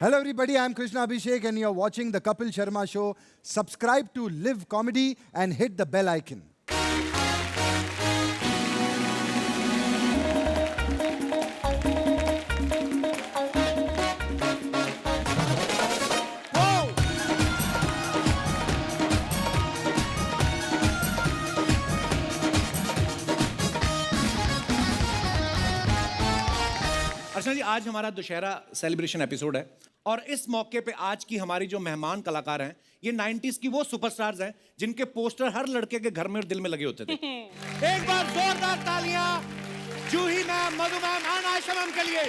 Hello everybody, I'm Krishna Abhishek and you're watching the Kapil Sharma Show. Subscribe to Live Comedy and hit the bell icon. अर्चना जी, आज हमारा Dussehra celebration episode है और इस मौके पे आज की हमारी जो मेहमान कलाकार हैं ये 90s की वो सुपरस्टार्स हैं जिनके पोस्टर हर लड़के के घर में और दिल में लगे होते थे। एक बार जोरदार तालियां Juhi ma'am, Madhu ma'am and Ayesha ma'am के लिए।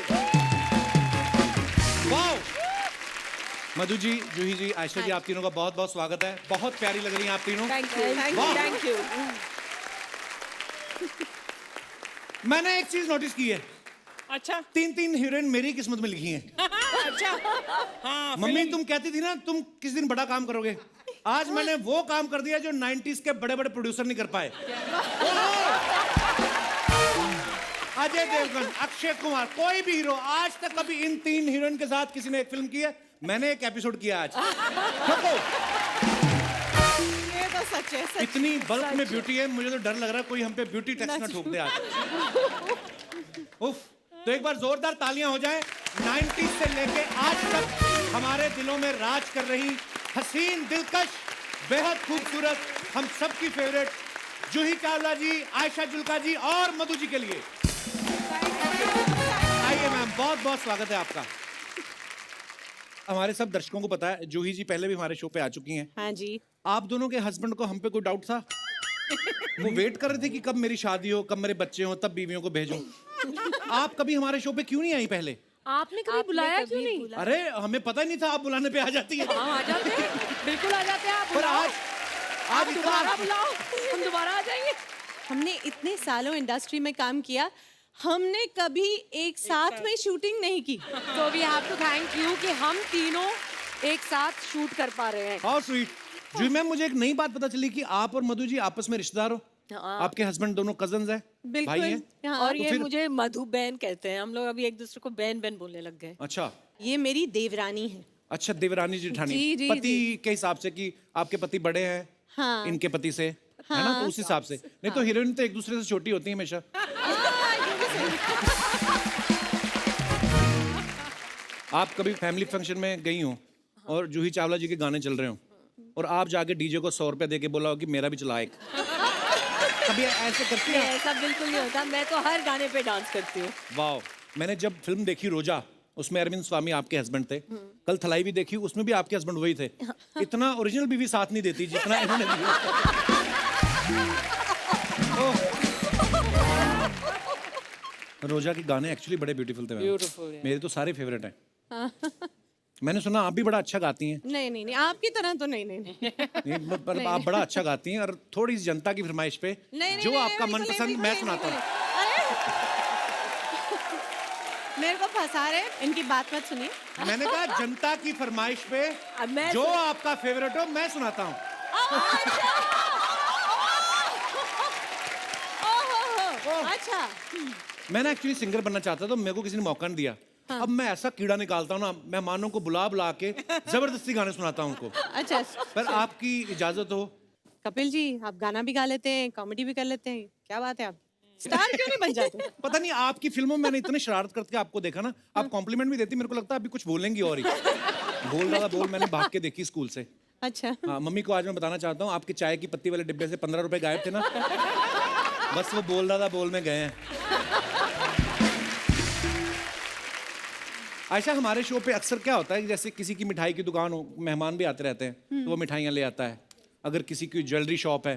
वाओ! मधु जी, जूही जी, आयशा जी, आप तीनों का बहुत बहुत स्वागत है। बहुत प्यारी लग रही हैं आप तीनों। Thank you. मैंने एक चीज नोटिस की है। अच्छा, तीन हीरोइन मेरी किस्मत में लिखी हैं। अच्छा। हाँ, मम्मी तुम कहती थी ना तुम किस दिन बड़ा काम करोगे, आज मैंने वो काम कर दिया जो 90s के बड़े बड़े प्रोड्यूसर नहीं कर पाए। अजय देवगन, अक्षय कुमार, कोई भी हीरो आज तक कभी इन तीन हीरोइन के साथ किसी ने एक फिल्म की है। मैंने एक एपिसोड किया आज। ये तो सच है, सच। इतनी बल्क में ब्यूटी है, मुझे तो डर लग रहा है कोई हम पे ब्यूटी टैक्स ना ठोक दे आज। उफ, तो एक बार जोरदार तालियां हो जाएं। 90s से लेके आज तक हमारे दिलों में राज कर रही हसीन, दिलकश, बेहद खूबसूरत, हम सबकी फेवरेट जूही चावला जी, आयशा जुल्का जी और मधु जी के लिए आइए मैम, बहुत बहुत स्वागत है आपका। हमारे सब दर्शकों को पता है जूही जी पहले भी हमारे शो पे आ चुकी हैं। हाँ जी। आप दोनों के हस्बैंड को हम पे कोई डाउट था? वो वेट कर रहे थे कि कब मेरी शादी हो, कब मेरे बच्चे हो, तब बीवियों को भेजूं। आप कभी हमारे शो पे क्यों नहीं आई पहले? आपने कभी बुलाया क्यों नहीं? अरे हमें पता ही नहीं था आप बुलाने पे आ जाती है। हाँ, आ जाते हैं, बिल्कुल आ जाते हैं। आप पर बुलाओ, आज दोबारा बुलाओ, हम दोबारा आ जाएंगे। हमने इतने सालों इंडस्ट्री में काम किया, हमने कभी एक साथ में शूटिंग नहीं की। तो we have to thank you कि हम तीनों एक साथ शूट कर पा रहे हैं। How sweet. जी मैम, मुझे एक नई बात पता चली कि आप और मधु जी आपस में रिश्तेदार हो। आपके हस्बैंड दोनों कजन्स हैं, भाई हैं। हाँ। और तो ये फिर- मुझे मधु बहन कहते हैं। हम लोग अभी एक दूसरे को बहन बहन बोलने लग गए। अच्छा ये मेरी देवरानी है। अच्छा, देवरानी जेठानी। जी, जी, पति जी। के हिसाब से कि आपके पति बड़े हैं। हाँ। इनके पति से, है ना? तो उस हिसाब से। नहीं तो हीरोइन तो एक दूसरे से छोटी होती है हमेशा। आप कभी फैमिली फंक्शन में गई हो और जूही चावला जी के गाने चल रहे हो और आप जाके डीजे को 100 रुपए दे के बोला हो कि मेरा भी चला एक, कभी ऐसे करती है? ऐसा बिल्कुल नहीं होता, मैं तो हर गाने पे डांस करती हूँ। वाह! मैंने जब फिल्म देखी रोजा, उसमें अरविंद स्वामी आपके हस्बैंड थे। कल थलाई भी देखी, उसमें भी आपके हस्बैंड वही थे। इतना ओरिजिनल बीवी साथ नहीं देती जितना इन्होंने दिया। रोजा के गाने एक्चुअली बड़े ब्यूटीफुल थे। Beautiful, yeah. मेरे तो सारे फेवरेट हैं। मैंने सुना आप भी बड़ा अच्छा गाती हैं। नहीं नहीं नहीं, आपकी तरह तो नहीं नहीं नहीं। नहीं, पर आप बड़ा अच्छा गाती हैं और थोड़ी सी जनता की फरमाइश पे नहीं, जो नहीं, आपका नहीं, मनपसंद नहीं, मैं नहीं, सुनाता हूँ। मेरे को फंसा रहे, इनकी बात मत सुनिए। मैंने कहा जनता की फरमाइश पे अब मैं जो आपका फेवरेट हो मैं सुनाता हूँ। अच्छा। मैं ना एक्चुअली सिंगर बनना चाहता था, तो मेरे को किसी ने मौका नहीं दिया। अब मैं ऐसा कीड़ा निकालता हूँ ना, मेहमानों को बुला बुला के जबरदस्ती गाने सुनाता हूँ उनको। अच्छा, पर आपकी इजाजत हो? कपिल जी, आप गाना भी गा लेते हैं, कॉमेडी भी कर लेते हैं, क्या बात है, आप स्टार क्यों नहीं बन जाते? पता नहीं आपकी फिल्मों में मैंने इतने शरारत करके आपको देखा ना, आप कॉम्प्लीमेंट भी देती, मेरे को लगता है अभी कुछ बोलेंगी और ही। बोल रहा था बोल, मैंने भाग के देखी स्कूल से। अच्छा। हाँ, मम्मी को आज मैं बताना चाहता हूँ, आपके चाय की पत्ती वाले डिब्बे से 15 रुपए गायब थे ना, बस वो बोल रहा था बोल में गए हैं। आयशा, हमारे शो पे अक्सर क्या होता है कि जैसे किसी की मिठाई की दुकान हो, मेहमान भी आते रहते हैं, तो वो मिठाइयाँ ले आता है। अगर किसी की ज्वेलरी शॉप है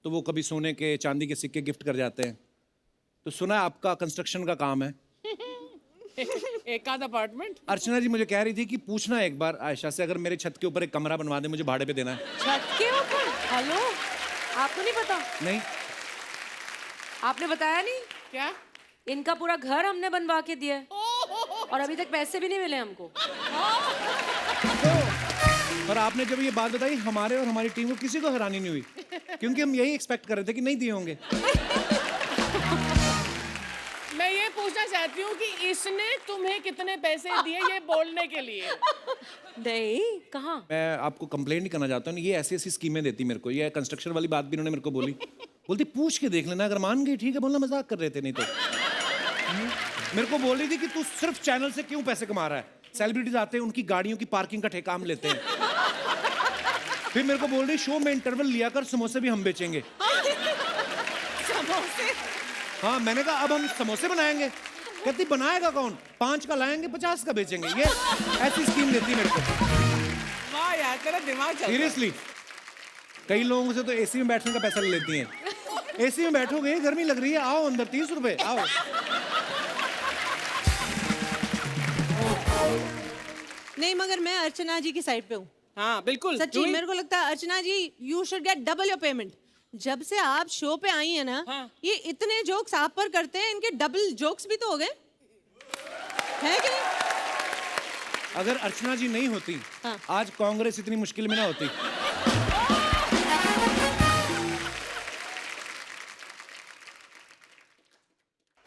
तो वो कभी सोने के, चांदी के सिक्के गिफ्ट कर जाते हैं। तो सुना है आपका कंस्ट्रक्शन का काम है। एक आध अपार्टमेंट। अर्चना जी मुझे कह रही थी कि पूछना एक बार आयशा से, अगर मेरे छत के ऊपर एक कमरा बनवा दे, मुझे भाड़े पे देना है। छत के ऊपर? हेलो, आपको नहीं पता? नहीं, आपने बताया नहीं क्या? इनका पूरा घर हमने बनवा के दिया है और अभी तक पैसे भी नहीं मिले हमको। पर आपने जब ये बात बताई, हमारे और हमारी टीम को किसी को हैरानी नहीं हुई, क्योंकि हम यही एक्सपेक्ट कर रहे थे कि नहीं दिए होंगे। मैं ये पूछना चाहती हूँ कि इसने तुम्हें कितने पैसे दिए ये बोलने के लिए। नहीं, कहाँ? मैं आपको कंप्लेंट नहीं करना चाहता हूँ, ये ऐसी ऐसी स्कीमें देती मेरे को, ये कंस्ट्रक्शन वाली बात भी इन्होंने मेरे को बोली। बोलती पूछ के देख लेना, अगर मान गई ठीक है, बोलना मजाक कर रहे थे नहीं तो। मेरे को बोल रही थी कि तू सिर्फ चैनल से क्यों पैसे कमा रहा है, सेलिब्रिटीज आते हैं उनकी गाड़ियों की पार्किंग का ठेका हम लेते हैं। फिर मेरे को बोल रही शो में इंटरवल लिया कर, समोसे भी हम बेचेंगे। समोसे? हाँ, मैंने कहा अब हम समोसे बनाएंगे। कहती बनाएगा कौन, 5 का लाएंगे 50 का बेचेंगे। ये ऐसी स्कीम देती मेरे को। वाह यार, तेरा दिमाग चल रहा है। सीरियसली, कई लोगों से तो एसी में बैठने का पैसा ले लेती हैं। एसी में बैठोगे, गर्मी लग रही है, आओ अंदर 30 रुपए, आओ। नहीं, मगर मैं अर्चना जी की साइड पे हूँ। हाँ बिल्कुल सच्ची, मेरे को लगता है Archana ji you should get double your payment. जब से आप शो पे आई हैं ना, हाँ। ये इतने जोक्स आप पर करते हैं, इनके डबल जोक्स भी तो हो गए, है कि नहीं? अगर अर्चना जी नहीं होती, हाँ। आज कांग्रेस इतनी मुश्किल में ना होती।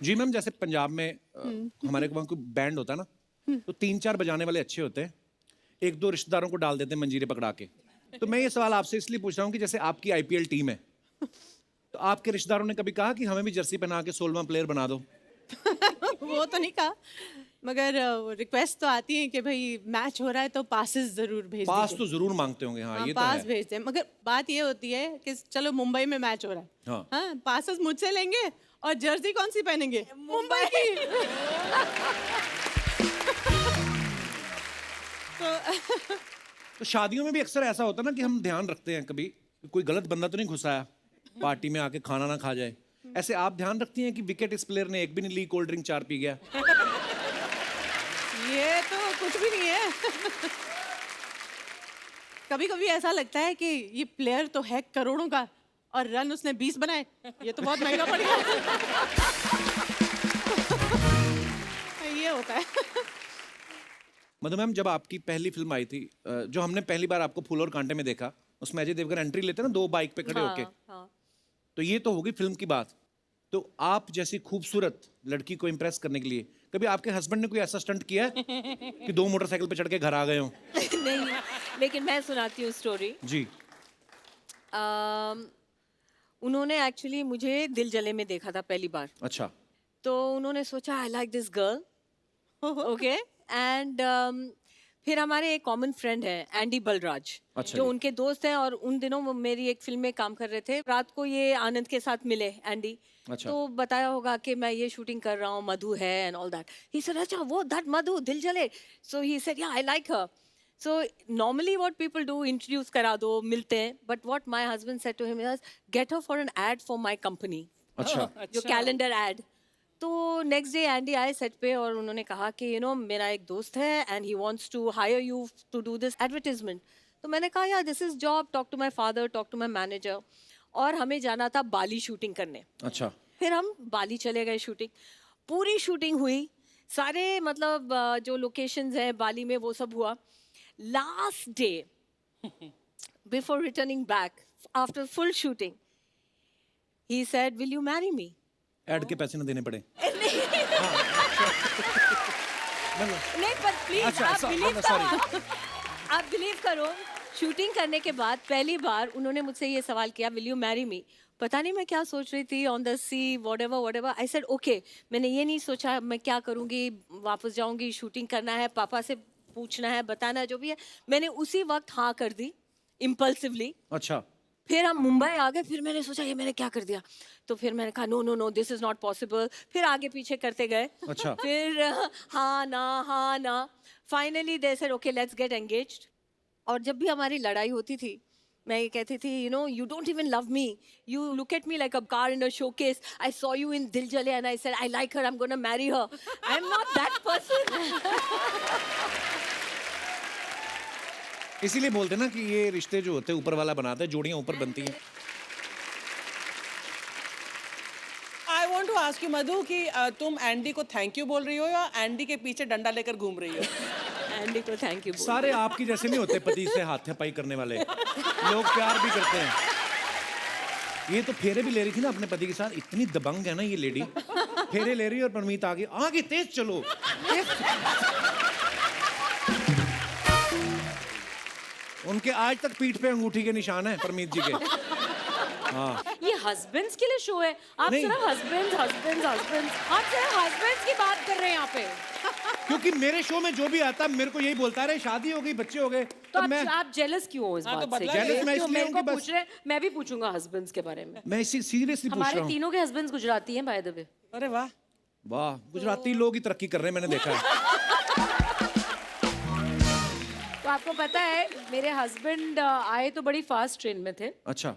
जी मैम, जैसे पंजाब में हमारे वहाँ कोई बैंड होता है ना, तो 3-4 बजाने वाले अच्छे होते हैं, 1-2 रिश्तेदारों को डाल देते हैं मंजीरे पकड़ा के। तो मैं ये सवाल आपसे इसलिए पूछ रहा हूँ कि जैसे आपकी आईपीएल टीम है, तो आपके रिश्तेदारों ने कभी कहा कि हमें भी जर्सी पहना के 16वां प्लेयर बना दो? वो तो नहीं कहा, मगर रिक्वेस्ट तो आती है कि भाई मैच हो रहा है तो पासेस जरूर भेज पास दीजिए। तो जरूर मांगते होंगे। हाँ, ये तो पास है। भेजते हैं, मगर बात ये होती है कि चलो मुंबई में मैच हो रहा है, हाँ। हाँ, पासेस मुझसे लेंगे और जर्सी कौन सी पहनेंगे? मुंबई की। तो शादियों में भी अक्सर ऐसा होता है ना कि हम ध्यान रखते हैं कभी कोई गलत बंदा तो नहीं घुसाया पार्टी में आके, खाना ना खा जाए। ऐसे आप ध्यान रखती हैं कि विकेट इस प्लेयर ने एक भी नहीं ली, कोल्ड ड्रिंक 4 पी गया? ये तो कुछ भी नहीं है। कभी कभी ऐसा लगता है कि ये प्लेयर तो है करोड़ों का और रन उसने 20 बनाए, ये तो बहुत महंगा पड़ गया। ये होता है। मधु मैम, जब आपकी पहली फिल्म आई थी, जो हमने पहली बार आपको फूल और कांटे में देखा, उसमें अजय देवगन एंट्री लेते हैं ना 2 बाइक पे खड़े होके, हाँ। तो ये तो होगी फिल्म की बात। तो आप जैसी खूबसूरत लड़की को इम्प्रेस करने के लिए कभी आपके हस्बैंड ने कोई ऐसा स्टंट किया है कि 2 मोटरसाइकिल पे चढ़ के घर आ गए हो? नहीं, लेकिन मैं सुनाती हूँ स्टोरी। जी। उन्होंने एक्चुअली मुझे दिल जले में देखा था पहली बार, अच्छा। तो उन्होंने सोचा I like this girl, okay, and फिर हमारे एक कॉमन फ्रेंड है एंडी बलराज, अच्छा जो जी। उनके दोस्त हैं, और उन दिनों वो मेरी एक फिल्म में काम कर रहे थे। रात को ये आनंद के साथ मिले एंडी, अच्छा। तो बताया होगा कि मैं ये शूटिंग कर रहा हूँ, मधु है and all that. He said अच्छा वो दैट मधु दिल जले, सो ही सेड या I like her. So normally what people do, introduce करा दो, मिलते हैं, but what my husband said to him was get her for an ad for my company, अच्छा। जो कैलेंडर ad। तो नेक्स्ट डे एंडी आए set पे और उन्होंने कहा कि यू नो मेरा एक दोस्त है and he wants to hire you to do this advertisement. तो मैंने कहा यार this is job, talk to my father, talk to my manager. और हमें जाना था बाली शूटिंग करने। अच्छा। फिर हम बाली चले गए, शूटिंग पूरी शूटिंग हुई, सारे मतलब जो लोकेशंस हैं बाली में वो सब हुआ। Last day before returning back after full shooting he said will you marry me. Add के पैसे ना देने पड़े? नहीं पर प्लीज अच्छा, आप sorry, बिलीव sorry. करो, आप बिलीव करो, शूटिंग करने के बाद पहली बार उन्होंने मुझसे ये सवाल किया विल यू मैरी मी। पता नहीं मैं क्या सोच रही थी, on the sea whatever I said okay. मैंने ये नहीं सोचा मैं क्या करूँगी, वापस जाऊँगी, शूटिंग करना है, पापा से पूछना है, बताना है, जो भी है। मैंने उसी वक्त हाँ कर दी इम्पल्सिवली। अच्छा। फिर हम मुंबई आ गए, फिर मैंने सोचा ये मैंने क्या कर दिया, तो फिर मैंने कहा no no no this is not possible. फिर आगे पीछे करते गए। अच्छा। फिर हाँ ना finally they said okay let's get engaged. और जब भी हमारी लड़ाई होती थी मैं ये कहती थी you know you don't even love me, you look at me like a car in a showcase, I saw you in दिल जले and I said I like her, I am gonna marry her, I am not that person. इसीलिए बोलते हैं ना कि ये रिश्ते जो होते हैं ऊपर वाला बनाता है, जोड़ियां ऊपर बनती हैं। I want to ask you Madhu कि तुम एंडी को थैंक यू बोल रही हो या एंडी के पीछे डंडा लेकर घूम रही हो? एंडी को थैंक यू। सारे आपकी जैसे नहीं होते पति से हाथापाई करने वाले लोग, प्यार भी करते हैं। ये तो फेरे भी ले रही थी ना अपने पति के साथ, इतनी दबंग है ना ये लेडी। फेरे ले रही है और परमीत आगे आगे तेज चलो, तेज। उनके आज तक पीठ पे अंगूठी के निशान है परमीत जी के। ये हस्बैंड्स के लिए शो है, आप नहीं। सिर्फ हस्बैंड्स हस्बैंड्स हस्बैंड्स, आप सिर्फ हस्बैंड्स की बात कर रहे हैं यहाँ पे। क्योंकि मेरे शो में जो भी आता मेरे को यही बोलता है, शादी हो गई, बच्चे हो गए, तो मैं आप जेलस क्यों हो इस हाँ, तो बात से? बदला Jealous मैं क्यों इसलिए मेरे हूँ को कि बस- पूछ रहे हैं, मैं भी पूछूंगा हस्बैंड्स के बारे में। मैं इसी सीरियसली पूछ रहा हमारे हूँ। तीनों के हस्बैंड्स गुजराती हैं बाय द वे। अरे वाह, वाह, गुजराती लोग ही तरक्की कर रहे हैं, मैंने देखा है। तो आपको पता है मेरे हस्बैंड आए तो बड़ी फास्ट ट्रेन में थे, अच्छा,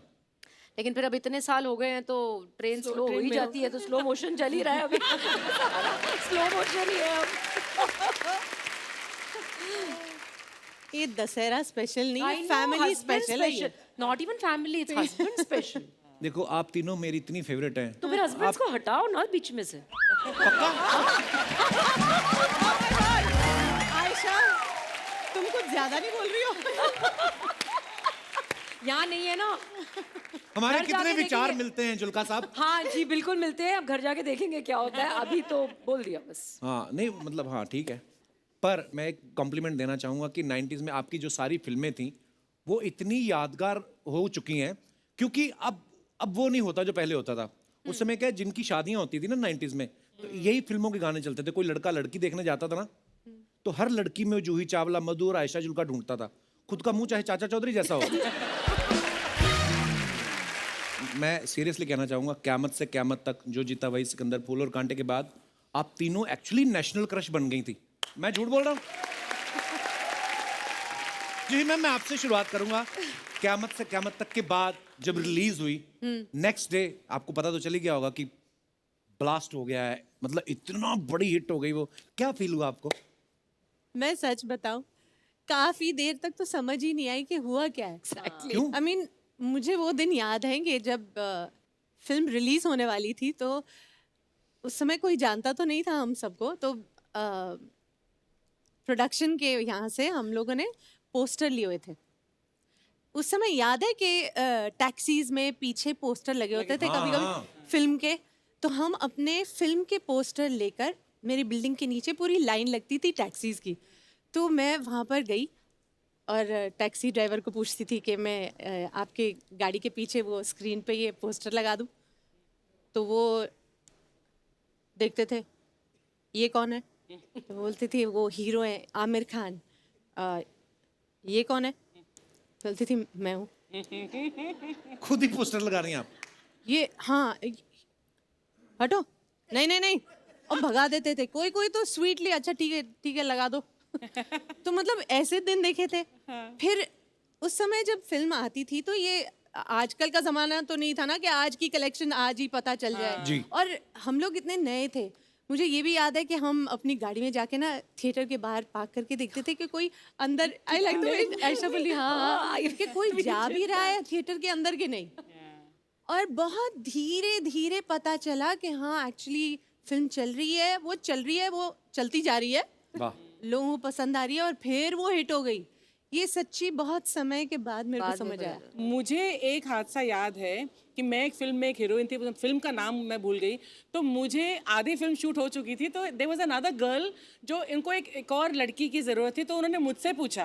लेकिन फिर अब इतने साल हो गए हैं तो ट्रेन स्लो हो ही जाती है, तो स्लो मोशन चल ही रहा है अभी। स्लो मोशन ही है अब। ये दशहरा स्पेशल नहीं है, फैमिली स्पेशल है ये। Not even family, it's husband special. देखो आप तीनों मेरी इतनी फेवरेट हैं, तो फिर हस्बैंड्स को हटाओ ना बीच में से। आयशा, तुम कुछ ज्यादा नहीं बोल रही हो? यहाँ नहीं है ना। हमारे घर कितने जाके विचार देखेंगे। मिलते हैं जुल्का साहब। हाँ जी बिल्कुल मिलते हैं, अब घर जाके देखेंगे क्या होता है, अभी तो बोल दिया बस। हाँ नहीं मतलब हाँ ठीक है, पर मैं एक कॉम्प्लीमेंट देना चाहूँगा कि 90s में आपकी जो सारी फिल्में थी वो इतनी यादगार हो चुकी हैं, क्योंकि अब वो नहीं होता जो पहले होता था। उस समय क्या है, जिनकी शादियाँ होती थी ना 90s में, तो यही फिल्मों के गाने चलते थे। कोई लड़का लड़की देखने जाता था ना, तो हर लड़की में जूही चावला, मधु और आयशा जुल्का ढूंढता था, खुद का मुंह चाहे चाचा चौधरी जैसा हो। मैं सीरियसली कहना चाहूँगा, क़यामत से क़यामत तक, जो जीता वही सिकंदर, फूल और कांटे के बाद आप तीनों एक्चुअली नेशनल क्रश बन गई थी। मैं झूठ बोल रहा हूँ? जी मैम, मैं आपसे शुरुआत करूंगा। क़यामत से क़यामत तक के बाद जब रिलीज हुई, नेक्स्ट डे आपको पता तो चल ही गया होगा कि ब्लास्ट हो गया है, मतलब इतना बड़ी हिट हो गई वो। क्या फील हुआ आपको? मैं सच बताऊं, काफी देर तक तो समझ ही नहीं आई कि हुआ क्या है। क्यों? I mean, मुझे वो दिन याद है कि जब फिल्म रिलीज होने वाली थी, तो उस समय कोई जानता तो नहीं था हम सबको, तो प्रोडक्शन के यहाँ से हम लोगों ने पोस्टर लिए हुए थे। उस समय याद है कि टैक्सीज में पीछे पोस्टर लगे होते थे कभी कभी फिल्म के, तो हम अपने फिल्म के पोस्टर लेकर, मेरी बिल्डिंग के नीचे पूरी लाइन लगती थी टैक्सीज की, तो मैं वहाँ पर गई और टैक्सी ड्राइवर को पूछती थी कि मैं आपके गाड़ी के पीछे वो स्क्रीन पे ये पोस्टर लगा दूँ। तो वो देखते थे, ये कौन है? तो बोलती थी वो हीरो है आमिर खान। ये कौन है? बोलती थी मैं हूँ। खुद ही पोस्टर लगा रही हैं आप? ये हाँ, हटो, नहीं नहीं नहीं, और भगा देते थे। कोई कोई तो स्वीटली, अच्छा ठीक है लगा दो। तो मतलब ऐसे दिन देखे थे। फिर उस समय जब फिल्म आती थी, तो ये आजकल का जमाना तो नहीं था ना कि आज की कलेक्शन आज ही पता चल जाए। जी। और हम लोग इतने नए थे, मुझे ये भी याद है कि हम अपनी गाड़ी में जाके ना थिएटर के बाहर पार्क करके देखते थे कि कोई अंदर, आई लाइक द ऐसा बोली, हाँ कि कोई जा भी रहा है थिएटर के अंदर के नहीं। और बहुत धीरे धीरे पता चला कि हाँ एक्चुअली फिल्म चल रही है, वो चल रही है, वो चलती जा रही है, वाह, लोगों को पसंद आ रही है, और फिर वो हिट हो गई। ये सच्ची बहुत समय के बाद मेरे को समझ आया। मुझे एक हादसा याद है कि मैं एक फिल्म में एक हीरोइन थी, फिल्म का नाम मैं भूल गई। तो मुझे आधी फिल्म शूट हो चुकी थी, तो देयर वाज अनदर गर्ल जो इनको एक और लड़की की ज़रूरत थी। तो उन्होंने मुझसे पूछा,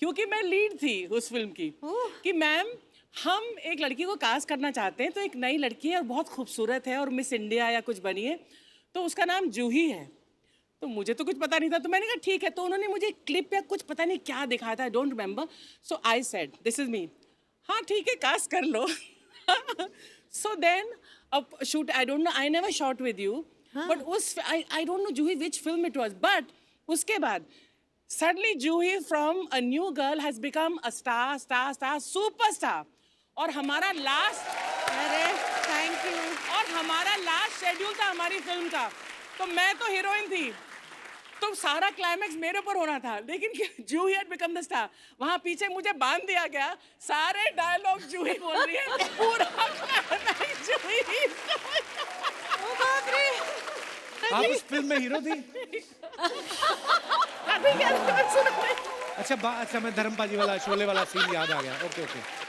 क्योंकि मैं लीड थी उस फिल्म की, कि मैम हम एक लड़की को कास्ट करना चाहते हैं, तो एक नई लड़की है और बहुत खूबसूरत है और मिस इंडिया या कुछ बनी है, तो उसका नाम जूही है। तो मुझे तो कुछ पता नहीं था, तो मैंने कहा ठीक है। तो उन्होंने मुझे क्लिप या कुछ पता नहीं क्या दिखाया था, I don't remember. So I said this is me, हाँ ठीक है कास्ट कर लो। सो देन अब shoot, I don't know, I never shot with you, but उस I don't know Juhi which film it was, but उसके बाद suddenly Juhi from a new girl has become a star superstar. और हमारा last, अरे thank you. और हमारा last schedule था हमारी फिल्म का, तो मैं तो हीरोइन थी, तो सारा क्लाइमैक्स मेरे ऊपर होना था, लेकिन जूही हैड बिकम द स्टार। वहाँ पीछे मुझे बांध दिया गया, सारे डायलॉग जूही बोल रही है, पूरा क्लाइमैक्स जूही। ओ बाप रे, आप उस फिल्म में हीरो थी? अच्छा मैं धर्मपाजी वाला, शोले वाला सीन याद आ गया। Okay okay.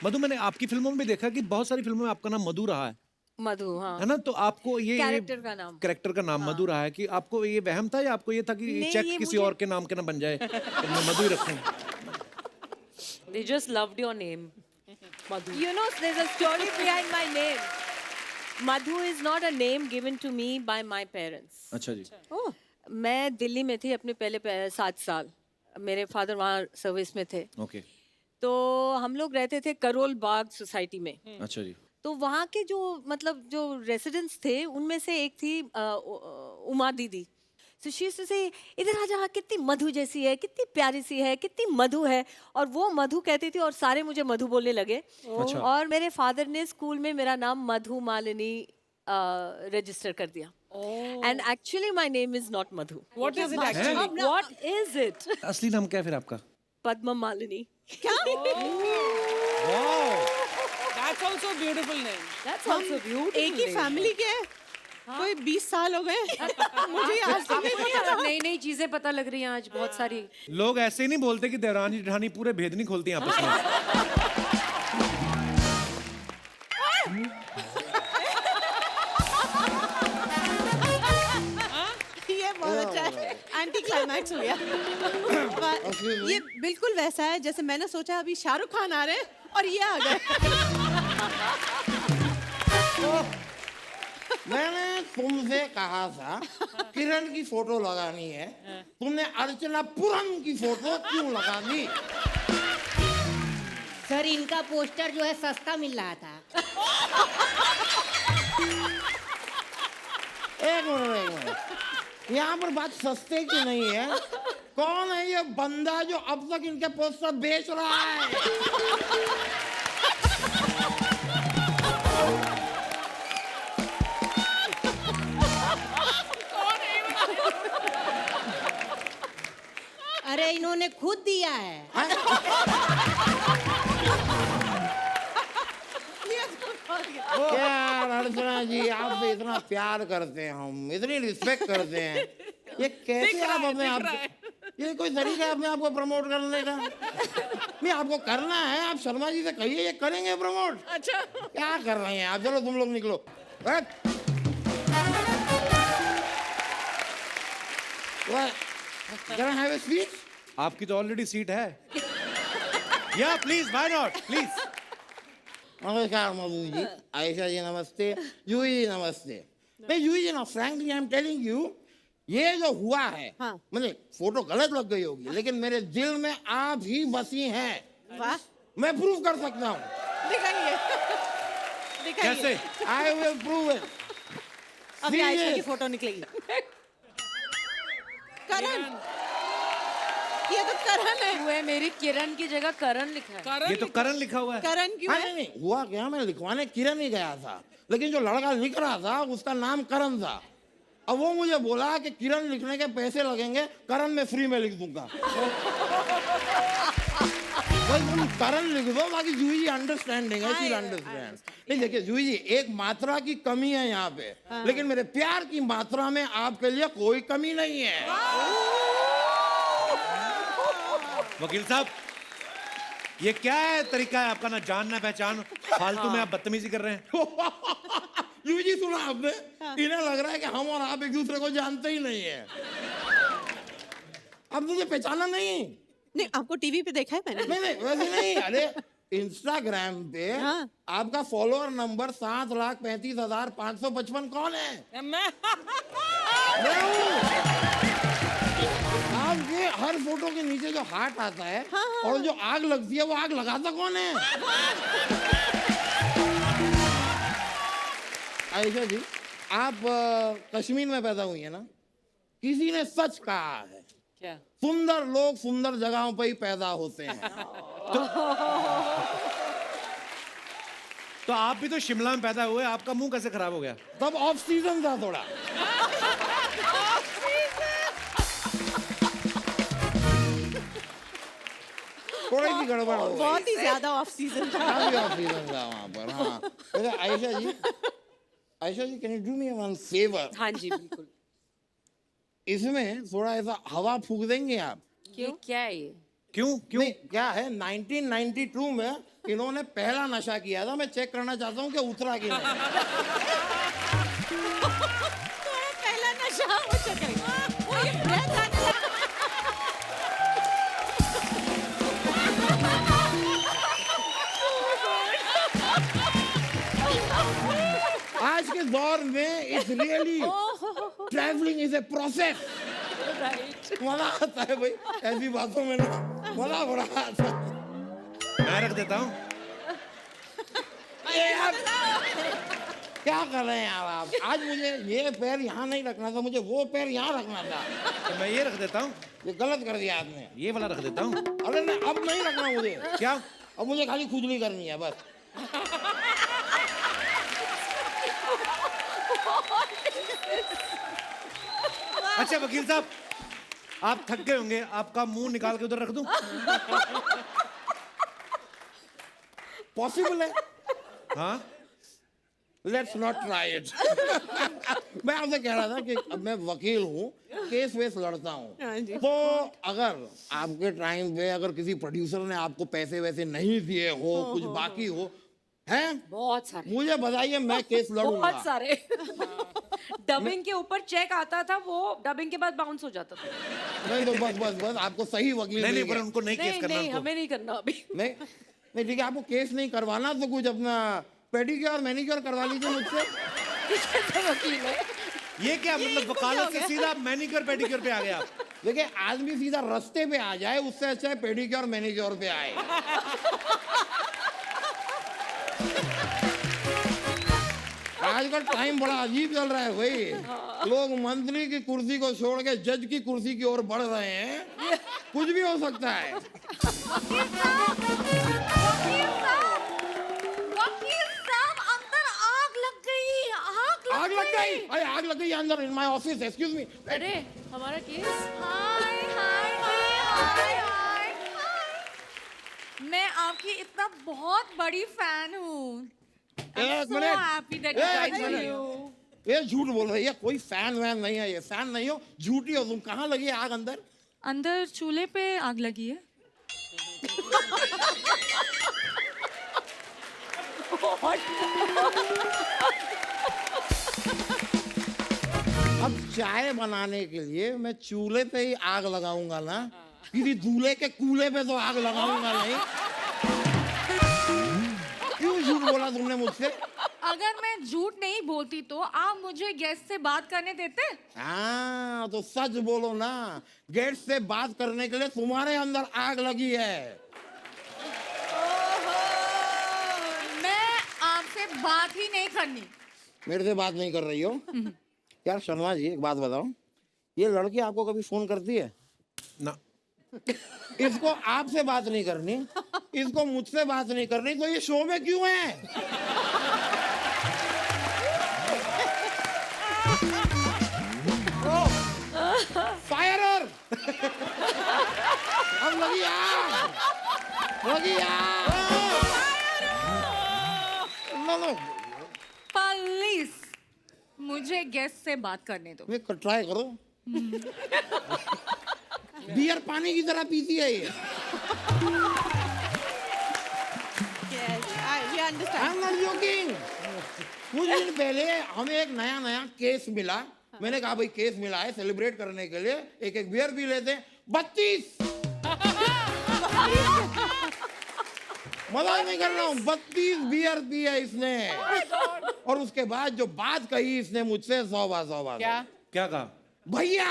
मधु, मैंने आपकी फिल्मों में भी देखा कि बहुत सारी फिल्मों में आपका नाम मधु रहा है। मधु, हाँ। है ना, तो आपको ये कैरेक्टर का नाम। कैरेक्टर का नाम मधु रहा है कि आपको ये वहम था या आपको ये था कि नहीं, चेक ये किसी मुझे- और के नाम के ना बन जाए तो मैं मधु ही रखूं? They just loved your name, Madhu. You know, there's a story behind my name. Madhu is not a name given to me by my parents. अच्छा जी। मैं दिल्ली में थी अपने पहले 7 साल। मेरे फादर वहाँ सर्विस में थे। ओके। तो हम लोग रहते थे करोल बाग सोसाइटी में। अच्छा जी। तो वहाँ के जो मतलब जो रेसिडेंट्स थे उनमें से एक थी उमा दीदी। So she used to say, इधर आ जा, कितनी मधु जैसी है, कितनी प्यारी सी है, कितनी मधु है। और वो मधु कहती थी और सारे मुझे मधु बोलने लगे। अच्छा। और मेरे फादर ने स्कूल में मेरा नाम मधु मालिनी रजिस्टर कर दिया। And actually my name is not Madhu. What is it actually? What is it? असली नाम क्या है फिर आपका? पद्म Malini. That's also a beautiful name. That's also beautiful. एक ही name. फैमिली के हैं। कोई 20 साल हो गए मुझे आज तक नहीं पता। नई नई चीजें पता लग रही हैं आज बहुत सारी। लोग ऐसे ही नहीं बोलते कि देवरानी जेठानी पूरे भेद नहीं खोलती हैं आपस में। ये बहुत अच्छा है, एंटी क्लाइमैक्स हो गया। पर ये बिल्कुल वैसा है जैसे मैंने सोचा अभी शाहरुख खान आ रहे हैं और ये आ गए। मैंने तुमसे कहा था किरण की फोटो लगानी है, तुमने अर्चना पुरम की फोटो क्यों लगा दी? सर इनका पोस्टर जो है सस्ता मिल रहा था। एक मिनट, यहाँ पर बात सस्ते की नहीं है। कौन है ये बंदा जो अब तक इनके पोस्टर बेच रहा है? अरे इन्होंने खुद दिया है। यार अर्चना जी, आपसे इतना प्यार करते हैं हम, इतनी रिस्पेक्ट करते हैं, ये कैसे आप अपने आप, ये कोई तरीका है अपने आप को प्रमोट करने का? नहीं, आपको करना है, आप शर्मा जी से कहिए, ये करेंगे प्रमोट। अच्छा। क्या कर रहे हैं आप? चलो तुम लोग निकलो। Can I have a speech? आपकी तो ऑलरेडी सीट है। या प्लीज, व्हाई नॉट, प्लीज। नमस्कार मधु जी, आयशा जी नमस्ते, जूही जी नमस्ते। नहीं जूही जी ना, frankly I am telling you, ये जो हुआ है, हाँ। मुझे फोटो गलत लग गई होगी, लेकिन मेरे दिल में आप ही बसी हैं। वाह, मैं प्रूव कर सकता हूँ। दिखाइए दिखाइए। कैसे? I will prove it. अभी आयशा की फोटो निकलेगी। करण, ये तो करण है। हुए मेरी किरण की जगह करण लिखा है। करण ये तो करण लिखा हुआ है। करण क्यों है? नहीं, हुआ क्या, मैं लिखवाने किरण ही गया था, लेकिन जो लड़का लिख रहा था उसका नाम करण था। अब वो मुझे बोला कि किरण लिखने के पैसे लगेंगे, करण मैं फ्री में लिख दूंगा। भाई तुम करण लिख दो, बाकी जूही जी अंडरस्टैंडिंग है, शी अंडरस्टैंड। नहीं देखिए जूही जी, एक मात्रा की कमी है यहाँ पे, लेकिन मेरे प्यार की मात्रा में आपके लिए कोई कमी नहीं है। वकील साहब, ये क्या है तरीका है आपका, ना जान ना पहचान, फालतू में आप बदतमीजी कर रहे हैं। जूही जी सुना आपने? इन्हें लग रहा है कि हम और आप एक दूसरे को जानते ही नहीं है। अब मुझे पहचाना नहीं? नहीं, आपको टीवी पे देखा है मैंने। नहीं वैसे नहीं, अरे इंस्टाग्राम पे हाँ। आपका फॉलोअर नंबर 7,35,555 कौन है? मैं मैं हूँ। आपके हर फोटो के नीचे जो हार्ट आता है और जो आग लगती है, वो आग लगाता कौन है? आयशा जी, आप कश्मीर में पैदा हुई है ना? किसी ने सच कहा है, क्या? सुंदर लोग सुंदर जगहों पर ही पैदा होते हैं। तो आप भी तो शिमला में पैदा हुए, आपका मुंह कैसे खराब हो गया? तब ऑफ सीजन था थोड़ा। थोड़ी सी गड़बड़ हो गई। बहुत ही ज्यादा ऑफ सीजन था। काफी ऑफ सीजन था वहाँ पर। हाँ वैसे Ayesha ji can you do me one favour? हाँ जी बिल्कुल। इसमें थोड़ा ऐसा हवा फूक देंगे आप? क्यों? क्या है ये? क्यों क्यों? नहीं, क्या है 1992 में इन्होंने पहला नशा किया था, मैं चेक करना चाहता हूँ कि उतरा कि नहीं। तुम्हारा पहला नशा हो चुका है। वो ये breath आने लगा। आज के दौर में it's really travelling is a process. मजा आता है भाई ऐसी बातों में ना, मजा बड़ा आता है। मैं रख देता हूँ। अरे यार क्या कर रहे हैं यार आप? आज मुझे ये पैर यहाँ नहीं रखना था, मुझे वो पैर यहाँ रखना था। तो मैं ये रख देता हूँ, ये गलत कर दिया आपने। ये वाला रख देता हूँ। अरे नहीं, अब नहीं रखना मुझे। क्या? अब मुझे खाली खुजली करनी है बस। अच्छा वकील साहब, आप थक गए होंगे, आपका मुंह निकाल के उधर रख दूं? पॉसिबल है? हाँ, लेट्स नॉट ट्राई इट। मैं आपसे कह रहा था कि अब मैं वकील हूँ, केस वेस लड़ता हूँ, तो अगर आपके टाइम पे अगर किसी प्रोड्यूसर ने आपको पैसे वैसे नहीं दिए हो, कुछ बाकी हो, हैं? बहुत सारे, मुझे बताइए, मैं केस लड़ूंगा। बहुत सारे। डबिंग के ऊपर चेक आता था, वो डबिंग के बाद बाउंस हो जाता था। नहीं तो बस बस बस आपको सही वकील नहीं मिल नहीं, पर गया। उनको नहीं केस नहीं करना नहीं, उनको। हमें नहीं करना अभी। नहीं नहीं ठीक है, आपको केस नहीं करवाना तो कुछ अपना पेडिक्योर और मैनिक्योर करवा लीजिए मुझसे। वकील है। ये क्या मतलब, वकालत से सीधा मैनिक्योर पेडिक्योर पे आ गया आप? देखिए आदमी सीधा रास्ते पे आ जाए, उससे अच्छा है पेडिक्योर मैनिक्योर पे आए। आजकल टाइम बड़ा अजीब चल रहा है भाई। लोग मंत्री की कुर्सी को छोड़ के जज की कुर्सी की ओर बढ़ रहे हैं। कुछ भी हो सकता है। आग लग गई। अरे आग लग गई अंदर in my office. Excuse me. अरे हमारा केस। मैं आपकी इतना बहुत बड़ी फैन हूँ। एक मिनट, एक मिनट। ये झूठ बोल रही है, कोई फैन वैन नहीं है, ये फैन नहीं हो, झूठी हो तुम। कहाँ लगी है आग? अंदर अंदर चूल्हे पे आग लगी है। अब चाय बनाने के लिए मैं चूल्हे पे ही आग लगाऊंगा ना, किसी दूल्हे के कूल्हे पे तो आग लगाऊंगा नहीं। क्यों झूठ बोला तुमने मुझसे? अगर मैं झूठ नहीं बोलती तो आप मुझे गेस्ट से बात करने देते? हाँ तो सच बोलो ना, गेस्ट से बात करने के लिए तुम्हारे अंदर आग लगी है। मैं आपसे बात ही नहीं करनी। मेरे से बात नहीं कर रही हो? यार शर्मा जी एक बात बताओ, ये लड़की आपको कभी फोन करती है? ना। इसको आपसे बात नहीं करनी, इसको मुझसे बात नहीं करनी, तो ये शो में क्यों है? फायर! अब लगी आग, लगी आग। नो नो, प्लीज मुझे गेस्ट से बात करने दो। ट्राई करो। बियर पानी की तरह पीती है ये। We understand. I'm not joking. कुछ दिन पहले हमें एक नया केस मिला। मैंने कहा भाई केस मिला है, सेलिब्रेट करने के लिए एक एक बियर पी लेते हैं। 32 मजाक नहीं कर रहा हूँ, 32 बियर पी है इसने। और उसके बाद जो बात कही इसने मुझसे, 100 बात। क्या? क्या कहा? भैया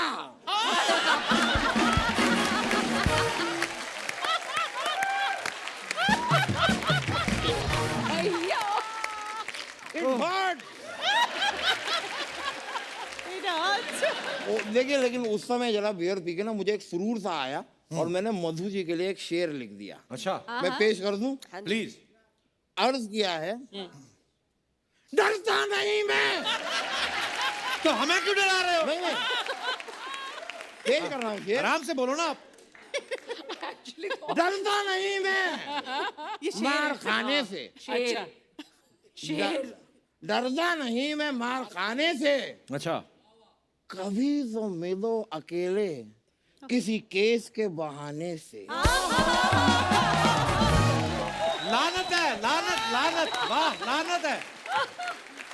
It hurt. लेकिन उस समय जरा बियर पी के ना मुझे एक सुरूर सा आया और मैंने मधु जी के लिए एक शेर लिख दिया। अच्छा, मैं पेश कर दूं? प्लीज। अर्ज किया है, डरता नहीं मैं। तो हमें क्यों डरा रहे हो? नहीं पेश कर रहा हूँ शेर। आराम से बोलो ना आप। डरता नहीं मैं मार खाने से। अच्छा, डरता नहीं मैं मार खाने से, अच्छा, कभी तो मिलो अकेले किसी केस के बहाने से। लानत है, लानत, लानत, वाह, लानत है।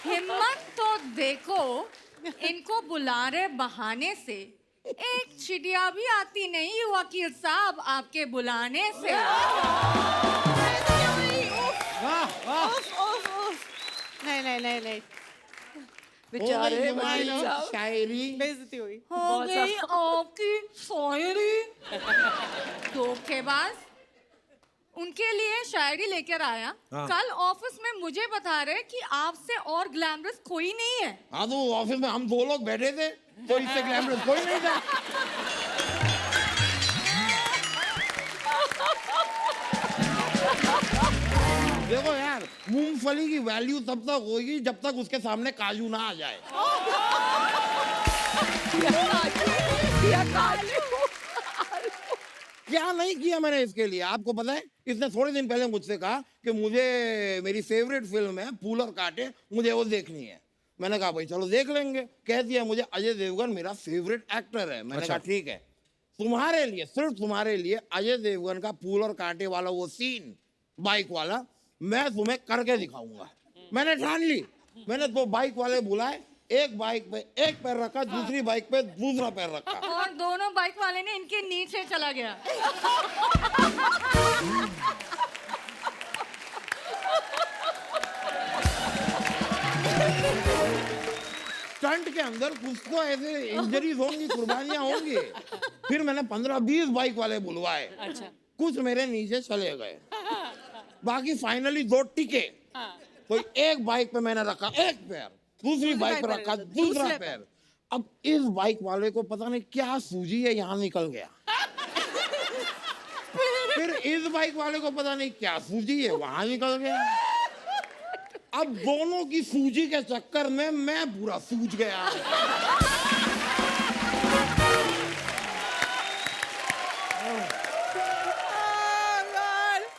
हिम्मत तो देखो, इनको बुला रहे बहाने से एक चिड़िया भी आती नहीं वकील साहब आपके बुलाने से। वाह, वाह। नहीं नहीं नहीं नहीं, बेचारे हो गई वकील साहब। शायरी बेइज्जती हुई। हो गई आपकी शायरी। धोखेबाज उनके लिए शायरी लेकर आया। हाँ। कल ऑफिस में मुझे बता रहे कि आपसे और ग्लैमरस कोई नहीं है। हाँ तो ऑफिस में हम 2 लोग बैठे थे तो इससे ग्लैमरस कोई नहीं था। देखो यार, मूंगफली की वैल्यू तब तक होगी जब तक उसके सामने काजू ना आ जाए। क्या नहीं किया मैंने इसके लिए, आपको पता है? इसने थोड़े दिन पहले मुझसे कहा कि मुझे मेरी फेवरेट फिल्म है फूल और कांटे, मुझे वो देखनी है। मैंने कहा भाई चलो देख लेंगे। कह दिया मुझे अजय देवगन मेरा फेवरेट एक्टर है। मैंने कहा ठीक है, तुम्हारे लिए, सिर्फ तुम्हारे लिए अजय देवगन का फूल और कांटे वाला वो सीन बाइक वाला मैं तुम्हें करके दिखाऊंगा। मैंने ठान ली। मैंने 2 बाइक वाले बुलाए, एक बाइक पे एक पैर रखा, दूसरी बाइक पे दूसरा पैर रखा। और दोनों बाइक वाले ने इनके नीचे चला गया। स्टंट के अंदर कुछ तो ऐसे इंजरीज होंगी, कुर्बानियां होंगी। फिर मैंने 15-20 बाइक वाले बुलवाए। कुछ मेरे नीचे चले गए, बाकी फाइनली 2 टिके। तो एक बाइक पे मैंने रखा एक पैर, दूसरी बाइक पे रखा दूसरा पैर। अब इस बाइक वाले को पता नहीं क्या सूझी है, यहाँ निकल गया। फिर इस बाइक वाले को पता नहीं क्या सूझी है, वहां निकल गया। अब दोनों की सूजी के चक्कर में मैं पूरा सूझ गया।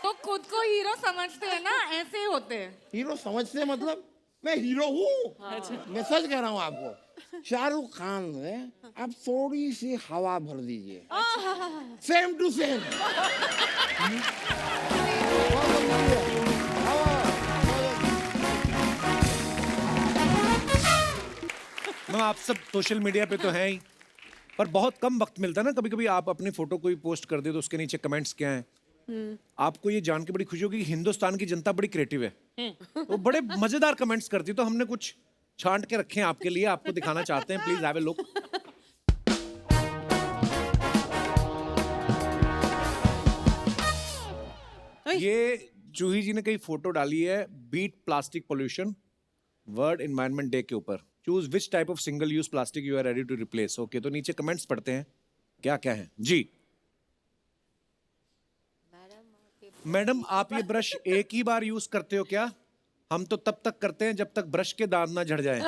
तो खुद को हीरो समझते हैं ना, ऐसे ही होते हैं। हीरो समझते मतलब मैं हीरो हूँ। मैं सच कह रहा हूँ आपको, शाहरुख खान में आप थोड़ी सी हवा भर दीजिए, सेम टू सेम। मैम आप सब सोशल मीडिया पे तो हैं ही, पर बहुत कम वक्त मिलता है ना, कभी कभी आप अपनी फोटो कोई पोस्ट कर दे तो उसके नीचे कमेंट्स क्या हैं। आपको ये जान के बड़ी खुशी होगी कि हिंदुस्तान की जनता बड़ी क्रिएटिव है, वो बड़े मजेदार कमेंट्स करती है। तो हमने कुछ छांट के रखे हैं आपके लिए, आपको दिखाना चाहते हैं। Please have a look. ये जूही जी ने कई फोटो डाली है, beat plastic pollution world environment day के ऊपर। Choose which type of single use plastic you are ready to replace. Okay, तो नीचे कमेंट्स पढ़ते हैं क्या क्या है जी। मैडम आप ये ब्रश एक ही बार यूज करते हो क्या? हम तो तब तक करते हैं जब तक ब्रश के दांत ना झड़ जाएं।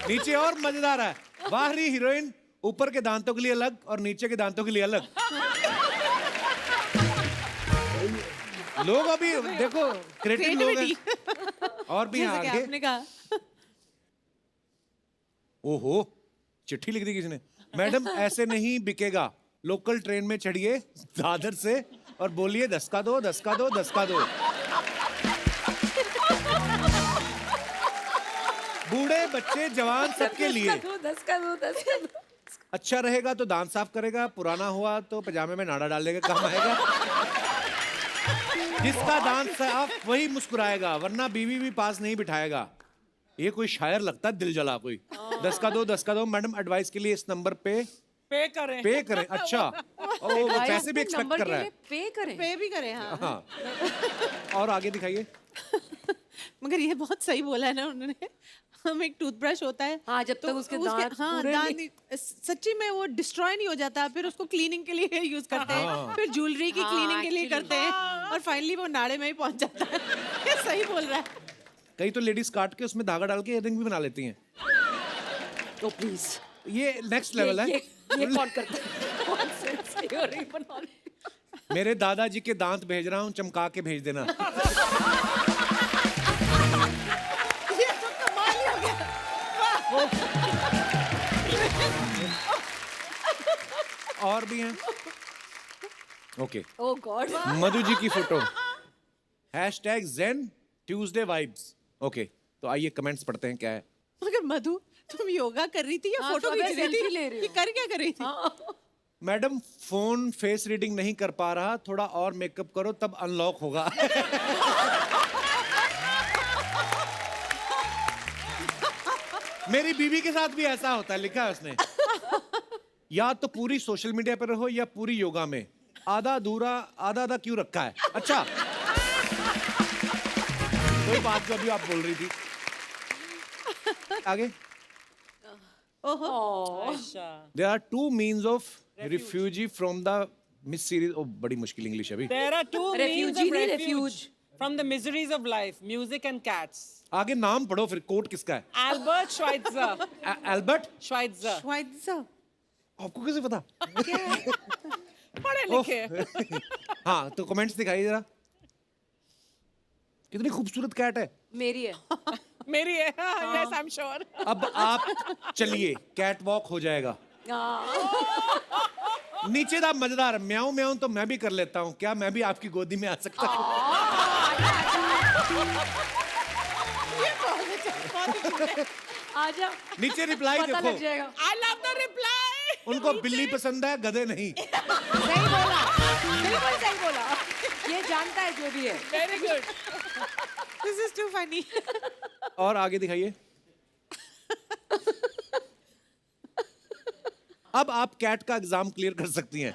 नीचे और मजेदार है, बाहरी हीरोइन, ऊपर के दांतों के लिए अलग और नीचे के दांतों के लिए अलग। लोग अभी देखो क्रिएटिव लोग हैं। और भी हैं आगे। आपने कहा ओहो, चिट्ठी लिख दी किसी ने। मैडम ऐसे नहीं बिकेगा, लोकल ट्रेन में चढ़िए दादर से और बोलिए 10 का दो, 10 का दो, 10 का दो। बूढ़े बच्चे जवान सबके लिए। 10 का दो, 10 का दो। अच्छा रहेगा तो दांत साफ करेगा, पुराना हुआ तो पजामे में नाड़ा डाल देगा, काम आएगा। जिसका दांत साफ वही मुस्कुराएगा, वरना बीवी भी पास नहीं बिठाएगा। ये कोई शायर लगता है, दिल जला कोई। 10 का दो, 10 का दो। मैडम एडवाइस के लिए इस नंबर पे पे करें। पे करें। अच्छा, वो पैसे भी एक्सपेक्ट कर रहा है। पे करें। पे भी करें। हाँ हाँ, और आगे दिखाइए। मगर ये बहुत सही बोला है ना उन्होंने। हम एक टूथब्रश होता है, हाँ, जब तक उसके दांत पूरे दांत नहीं- सच्ची में वो डिस्ट्रॉय नहीं हो जाता, फिर उसको क्लीनिंग के लिए यूज करते हैं, फिर ज्वेलरी की क्लीनिंग के लिए करते हैं, और फाइनली वो नाड़े में ही पहुंच जाता है। ये सही बोल रहा है। कई तो लेडीज काट के उसमें धागा डाल के इयररिंग भी बना लेती हैं। तो प्लीज ये नेक्स्ट लेवल है। ये कौन करता है? कौन से earring बना ले? मेरे दादाजी के दांत भेज रहा हूँ, चमका के भेज देना। ये तो कमाल ही हो गया। और भी हैं। ओके ओ गॉड मधु जी की photo #Zen Tuesday Vibes। Okay तो आइए कमेंट्स पढ़ते हैं क्या है। मगर मधु तुम योगा कर रही थी या हाँ, फोटो तो खींच मैं रही थी? selfie ले रही ये हूँ। कर क्या कर रही थी? मैडम फोन फेस रीडिंग नहीं कर पा रहा, थोड़ा और मेकअप करो तब अनलॉक होगा। मेरी बीवी के साथ भी ऐसा होता है, लिखा है उसने। या तो पूरी सोशल मीडिया पर रहो या पूरी योगा में, आधा अधूरा आधा आधा क्यों रखा है। अच्छा कोई बात जो अभी आप बोल रही थी। आगे There are 2 means of refugee from the Miss Series। Oh, बड़ी मुश्किल इंग्लिश है अभी। There are two means Refugee of नहीं, refuge refuge. from the miseries of life: music and cats. आगे नाम पढ़ो फिर, कोट किसका है? Albert Schweitzer. एल्बर्ट। Schweitzer. आपको कैसे पता? पढ़े लिखे। हाँ तो कमेंट्स दिखाइए जरा। कितनी खूबसूरत कैट है। मेरी है। मेरी है। Yes, I'm sure. अब आप चलिए, कैट वॉक हो जाएगा। नीचे था मजेदार, म्याऊं म्याऊं तो मैं भी कर लेता हूँ, क्या मैं भी आपकी गोदी में आ सकता हूँ? आजा नीचे रिप्लाई पता लग देखो, जाएगा। I love the reply. उनको बिल्ली पसंद है, गधे नहीं। सही बोला, बिल्कुल सही बोला। ये जानता है जो भी है। Very good. This is too funny. और आगे दिखाइए। अब आप कैट का एग्जाम क्लियर कर सकती हैं।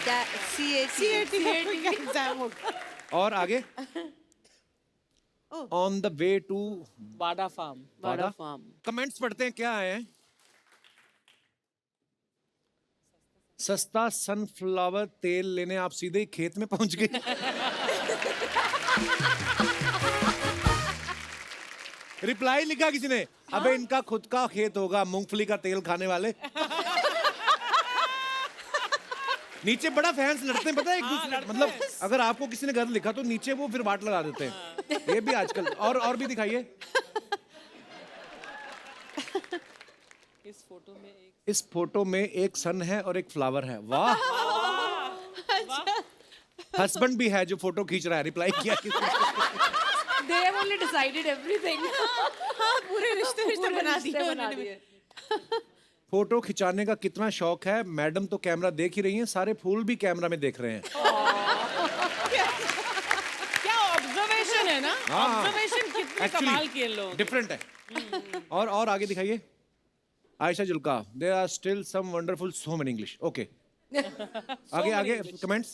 CAT का एग्जाम होगा। और आगे on the way to Bada Farm. Bada farm. Comments पढ़ते हैं क्या आए हैं। सस्ता सनफ्लावर तेल लेने आप सीधे ही खेत में पहुंच गए। रिप्लाई लिखा किसी ने, अबे इनका खुद का खेत होगा, मूंगफली का तेल खाने वाले। नीचे बड़ा फैंस लड़ते हैं पता है एक दूसरे, मतलब अगर आपको किसी ने गलत लिखा तो नीचे वो फिर वाट लगा देते हैं। ये भी आजकल। और भी दिखाइए। इस फोटो में एक सन है और एक फ्लावर है। वाह। हस्बैंड भी है जो फोटो खींच रहा है, रिप्लाई किया किसी ने। They have only decided everything. पूरे रिश्ते पूरे बना रिश्ते दिए बना उन्होंने। दिए। फोटो खिंचाने का कितना शौक है, मैडम तो कैमरा देख ही रही हैं, सारे फूल भी कैमरा में देख रहे हैं। क्या ऑब्जर्वेशन है ना? हाँ। ऑब्जर्वेशन कितने कमाल किए लोग। डिफरेंट है। और आगे दिखाइए। Ayesha Julka, there are still some wonderful so many English. Okay आगे कमेंट्स।